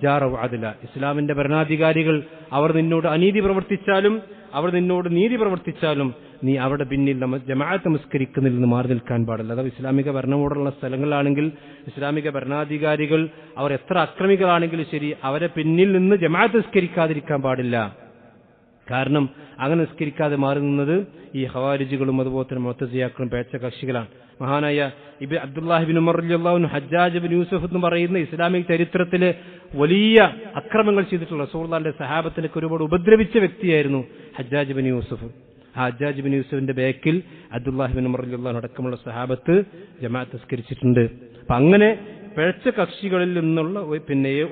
S1: ജാറ വഅദല. ഇസ്ലാമിന്റെ ഭരണാധികാരികൾ അവർ നിന്നോട് അനീതി പ്രവർത്തിച്ചാലും അവർ നിന്നോട് നീതി പ്രവർത്തിച്ചാലും നീ അവിടെ പിന്നിൽ ജമാഅത്ത് നമസ്കരിക്കുന്നതിൽ നിന്ന് മാറി നിൽക്കാൻ പാടില്ല. അഥവാ ഇസ്ലാമിക ഭരണകൂടമുള്ള സ്ഥലങ്ങളാണെങ്കിൽ ഇസ്ലാമിക ഭരണാധികാരികൾ അവർ എത്ര അക്രമികളാണെങ്കിലും ശരി, അവരെ പിന്നിൽ നിന്ന് ജമാഅത്ത് നിസ്കരിക്കാതിരിക്കാൻ പാടില്ല. കാരണം അങ്ങനെ നിസ്കരിക്കാതെ മാറി നിന്നത് ഈ ഖവാരിജികളും അതുപോലെ തന്നെ മുഅ്തസിലിയാക്കളും പേച്ച കക്ഷികളാണ്. മഹാനായ അബ്ദുല്ലാഹി ബിൻ ഉമർ റളിയല്ലാഹു അൻഹു ഹജ്ജാജ് ബിൻ യൂസഫ് എന്ന് പറയുന്ന ഇസ്ലാമിക ചരിത്രത്തിലെ വലിയ അക്രമങ്ങൾ ചെയ്തിട്ടുള്ള റസൂലുള്ളാഹിന്റെ സഹാബത്തിനൊക്കെ ഒരുപാട് ഉപദ്രവിച്ച വ്യക്തിയായിരുന്നു ഹജ്ജാജ് ബിൻ യൂസഫ്. ആ ഹജ്ജാജ് ബിൻ യൂസഫിന്റെ ബാക്കിൽ അബ്ദുല്ലാഹി ബിൻ ഉമർ റളിയല്ലാഹു അൻഹു അടക്കമുള്ള സഹാബത്ത് ജമാഅത്ത് നിസ്കരിച്ചിട്ടുണ്ട്. അപ്പൊ അങ്ങനെ പിഴച്ച കക്ഷികളിൽ നിന്നുള്ള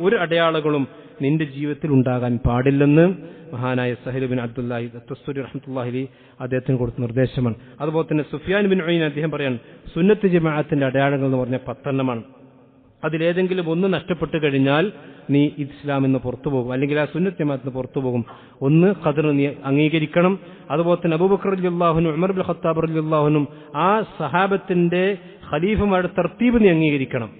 S1: ഒരു അടയാളങ്ങളും നിന്റെ ജീവിതത്തിൽ ഉണ്ടാകാൻ പാടില്ലെന്ന് മഹാനായ സഹൽ ബിൻ അബ്ദുല്ലാഹി തസ്സൂരി റഹ്മത്തുള്ളാഹി അലൈഹി അദ്ദേഹത്തിന് കൊടുത്ത നിർദ്ദേശമാണ്. അതുപോലെ തന്നെ സുഫിയാൻ ബിൻ ഉയൈന അദ്ദേഹം പറയാണ്, സുന്നത്ത് ജമാഅത്തിന്റെ അടയാളങ്ങൾ എന്ന് പറഞ്ഞ 10 എണ്ണമാണ്. അതിലേതെങ്കിലും ഒന്ന് നഷ്ടപ്പെട്ടു കഴിഞ്ഞാൽ നീ ഇസ്ലാമിൽ നിന്ന് പുറത്തു പോകും, അല്ലെങ്കിൽ ആ സുന്നത്ത് ജമാഅത്തിന് പുറത്തു പോകും. ഒന്ന് ഖദർ നീ അംഗീകരിക്കണം. അതുപോലെ തന്നെ അബൂബക്കർ റളിയല്ലാഹു അൻഹു, ഉമർ ഇബ്നുൽ ഖത്താബ് റളിയല്ലാഹു അൻഹു, ആ സഹാബത്തിന്റെ ഖലീഫമാരുടെ തർത്തീബ് നീ അംഗീകരിക്കണം.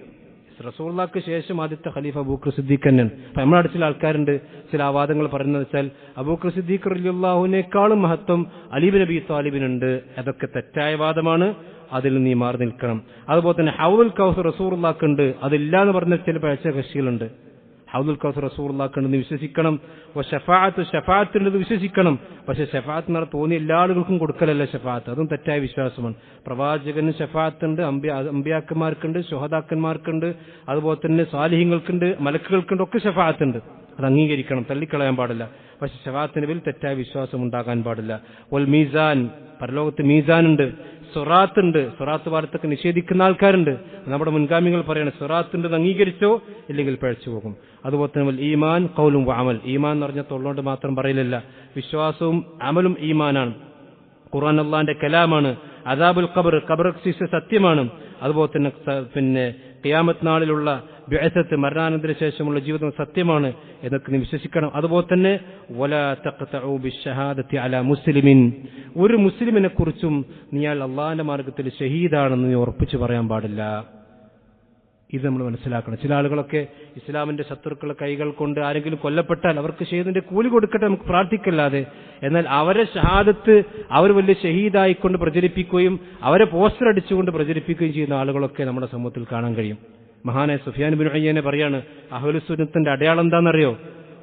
S1: റസൂലുള്ളാഹിക്ക് ശേഷം ആദ്യത്തെ ഖലീഫ അബൂബക്കർ സിദ്ദീഖ് തന്നെയാണ്. അപ്പൊ നമ്മുടെ അടുത്ത് ചില ആൾക്കാരുണ്ട്, ചില ആവാദങ്ങൾ പറയുന്നത് വെച്ചാൽ അബൂബക്കർ സിദ്ദീഖ് റളിയല്ലാഹുവിനേക്കാളും മഹത്വം അലി ബിൻ അബി താലിബിനുണ്ട്. അതൊക്കെ തെറ്റായ വാദമാണ്, അതിൽ നീ മാറി നിൽക്കണം. അതുപോലെ തന്നെ ഹൗദുൽ കൗസർ റസൂലുള്ളാഹിക്ക് ഉണ്ട്, അതില്ല എന്ന് പറഞ്ഞ ചില പഴച്ച കക്ഷികളുണ്ട്. ഹൗദുൽ കൗസർ റസൂലുള്ളാഹിക്കുണ്ടെന്ന് വിശ്വസിക്കണം. ഷഫാഅത്തുണ്ടെന്ന് വിശ്വസിക്കണം. പക്ഷെ ഷഫാഅത്ത് എന്ന് തോന്നിയ എല്ലാ ആളുകൾക്കും കൊടുക്കലല്ല ഷഫാഅത്ത്, അതും തെറ്റായ വിശ്വാസമാണ്. പ്രവാചകന് ഷഫാഅത്തുണ്ട്, അമ്പിയാക്കന്മാർക്കുണ്ട്, ശുഹദാക്കന്മാർക്കുണ്ട്, അതുപോലെ തന്നെ സാലിഹ്യങ്ങൾക്കുണ്ട്, മലക്കുകൾക്കുണ്ട്, ഒക്കെ ഷഫാഅത്തുണ്ട്. അത് അംഗീകരിക്കണം, തള്ളിക്കളയാൻ പാടില്ല. പക്ഷെ ഷഫാഅത്തിന് മേൽ തെറ്റായ വിശ്വാസം ഉണ്ടാകാൻ പാടില്ല. വൽ മീസാൻ, പരലോകത്ത് മീസാനുണ്ട്, സിറാത്ത് ഉണ്ട്. സിറാത്ത് പാലത്തൊക്കെ നിഷേധിക്കുന്ന ആൾക്കാരുണ്ട്. നമ്മുടെ മുൻഗാമികൾ പറയണം സിറാത്ത് അംഗീകരിച്ചോ ഇല്ലെങ്കിൽ പിഴച്ചു പോകും. അതുപോലെ തന്നെ ഈമാൻ ഖൗലും വഅമൽ, ഈമാൻ എന്ന് പറഞ്ഞാൽ തൊള്ളോണ്ട് മാത്രം പറയലല്ല, വിശ്വാസവും അമലും ഈമാനാണ്. ഖുർആൻ അല്ലാഹുവിന്റെ കലാമാണ്. അദാബുൽ ഖബർ ശിക്ഷ സത്യമാണ്. അതുപോലെ തന്നെ ഖിയാമത്ത് നാളിലുള്ള ബിഅസത്ത്, മരണാനന്തര ശേഷമുള്ള ജീവിതം സത്യമാണ് എന്നൊക്കെ നീ വിശ്വസിക്കണം. അതുപോലെ തന്നെ വലാ തഖ്തഉ ബിശ്ശഹാദത്തി അലാ മുസ്ലിമിൻ, ഒരു മുസ്ലിമിനെ കുറിച്ചും നീ അല്ലാഹുവിന്റെ മാർഗ്ഗത്തിൽ ഷഹീദാണെന്ന് നീ ഉറപ്പിച്ചു പറയാൻ പാടില്ല. ഇത് നമ്മൾ മനസ്സിലാക്കണം. ചില ആളുകളൊക്കെ ഇസ്ലാമിന്റെ ശത്രുക്കളെ കൈകൾ കൊണ്ട് ആരെങ്കിലും കൊല്ലപ്പെട്ടാൽ അവർക്ക് ഷഹീദിന്റെ കൂലി കൊടുക്കട്ടെ, നമുക്ക് പ്രാർത്ഥിക്കല്ലാതെ. എന്നാൽ അവരെ ഷഹാദത്ത് അവർ വലിയ ഷഹീദായിക്കൊണ്ട് പ്രചരിപ്പിക്കുകയും അവരെ പോസ്റ്റർ അടിച്ചുകൊണ്ട് പ്രചരിപ്പിക്കുകയും ചെയ്യുന്ന ആളുകളൊക്കെ നമ്മുടെ സമൂഹത്തിൽ കാണാൻ കഴിയും. മഹാനായ സുഫിയാൻ ബിൻ ഉയ്യനെ പറയാണ്, അഹ്ലുസ് സുന്നത്തിന്റെ അടയാളം എന്താണെന്നറിയോ?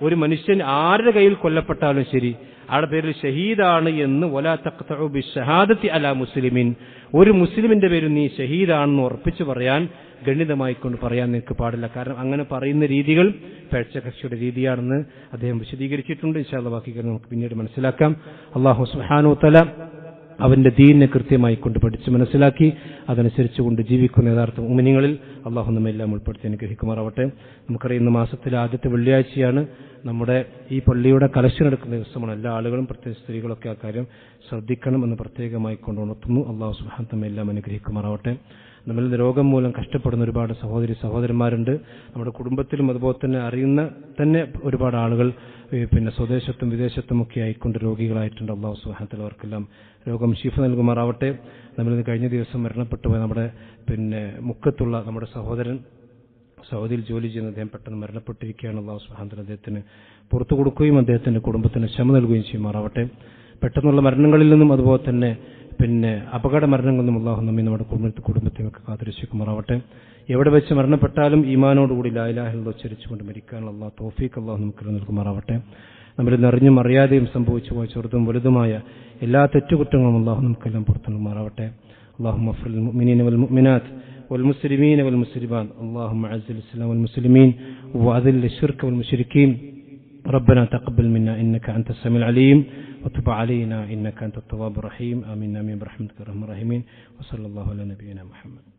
S1: ഒരു മനുഷ്യൻ ആരുടെ കയ്യിൽ കൊല്ലപ്പെട്ടാലും ശരി, ആരുടെ പേരിൽ ഷഹീദാണ് എന്ന് വലാ തഖ്തഉ ബിശ്ശഹാദത്തി അലാ മുസ്ലിമിൻ, ഒരു മുസ്ലിമിന്റെ പേരിൽ നീ ഷഹീദാണെന്ന് ഉറപ്പിച്ചു പറയാൻ, ഗണ്യതമായിക്കൊണ്ട് പറയാൻ നിനക്ക് പാടില്ല. കാരണം അങ്ങനെ പറയുന്ന രീതികൾ പേഴ്ചകക്ഷിയുടെ രീതിയാണെന്ന് അദ്ദേഹം വിശദീകരിച്ചിട്ടുണ്ട്. ഇൻഷാ അല്ലാഹ് ബാക്കി നമുക്ക് പിന്നീട് മനസ്സിലാക്കാം. അല്ലാഹു സുബ്ഹാനഹു വ തആല അവന്റെ ദീനിനെ കൃത്യമായി കൊണ്ട് പഠിച്ച് മനസ്സിലാക്കി അതനുസരിച്ചുകൊണ്ട് ജീവിക്കുന്ന യഥാർത്ഥ മുഅ്മിനീങ്ങളിൽ അള്ളാഹു നമ്മെല്ലാം ഉൾപ്പെടുത്തി അനുഗ്രഹിക്കുമാറാവട്ടെ. നമുക്കറിയാം ഇന്ന് മാസത്തിലെ ആദ്യത്തെ വെള്ളിയാഴ്ചയാണ്. നമ്മുടെ ഈ പള്ളിയുടെ കലക്ഷൻ എടുക്കുന്ന ദിവസമാണ്. എല്ലാ ആളുകളും പ്രത്യേകിച്ച് സ്ത്രീകളൊക്കെ ആ കാര്യം ശ്രദ്ധിക്കണമെന്ന് പ്രത്യേകമായി കൊണ്ട് ഉണർത്തുന്നു. അള്ളാഹു സുബ്ഹാനഹു നമ്മെല്ലാം അനുഗ്രഹിക്കുമാറാവട്ടെ. നമ്മളിൽ രോഗം മൂലം കഷ്ടപ്പെടുന്ന ഒരുപാട് സഹോദരന്മാരുണ്ട്. നമ്മുടെ കുടുംബത്തിലും അതുപോലെ തന്നെ അറിയുന്ന തന്നെ ഒരുപാട് ആളുകൾ സ്വദേശത്തും വിദേശത്തുമൊക്കെ ആയിക്കൊണ്ട് രോഗികളായിട്ടുണ്ട്. അള്ളാഹു സുബ്ഹാനഹു വ തആല അവർക്കെല്ലാം രോഗം ശിഫ നൽകുമാറാവട്ടെ. നമ്മളിന്ന് കഴിഞ്ഞ ദിവസം മരണപ്പെട്ടുപോയ നമ്മുടെ മുക്കത്തുള്ള നമ്മുടെ സഹോദരൻ സൗദിയിൽ ജോലി ചെയ്യുന്ന അദ്ദേഹം പെട്ടെന്ന് മരണപ്പെട്ടിരിക്കുകയാണ്. അള്ളാഹു സുബ്ഹാനഹു വ തആല അദ്ദേഹത്തിന് പുറത്തു കൊടുക്കുകയും അദ്ദേഹത്തിന്റെ കുടുംബത്തിന് ക്ഷമ നൽകുകയും ചെയ്യുമാറാവട്ടെ. പെട്ടെന്നുള്ള മരണങ്ങളിൽ നിന്നും അതുപോലെ തന്നെ അപകട മരണങ്ങളിൽ നിന്നും അള്ളാഹു നമ്മെ നമ്മുടെ കുടുംബത്തിനൊക്കെ കാത്തുരക്ഷിക്കുമാറാവട്ടെ. എവിടെ വെച്ച് മരണപ്പെട്ടാലും ഈമാനോടുകൂടി ലാ ഇലാഹ ഇല്ലല്ലാഹ് ഉച്ചരിച്ചുകൊണ്ട് മരിക്കാനുള്ള അള്ളാഹു തൗഫീഖ് അള്ളാഹു നമുക്ക് നൽകുമാറാവട്ടെ. നമ്മളിൽ നിറഞ്ഞും അറിയാതെയും സംഭവിച്ചു പോയ ചെറുതും വലുതുമായ എല്ലാ തെറ്റുകുറ്റങ്ങളും അള്ളാഹു നമുക്കെല്ലാം പുറത്തു നൽകുമാറാവട്ടെ. اللهم اغفر للمؤمنين والمؤمنات والمسلمين والمسلمات اللهم اعز الاسلام والمسلمين واذل الشرك والمشركين ربنا تقبل منا انك انت السميع العليم وتب علينا انك انت التواب الرحيم آمين آمين برحمتك يا ارحم الراحمين وصلى الله على نبينا محمد.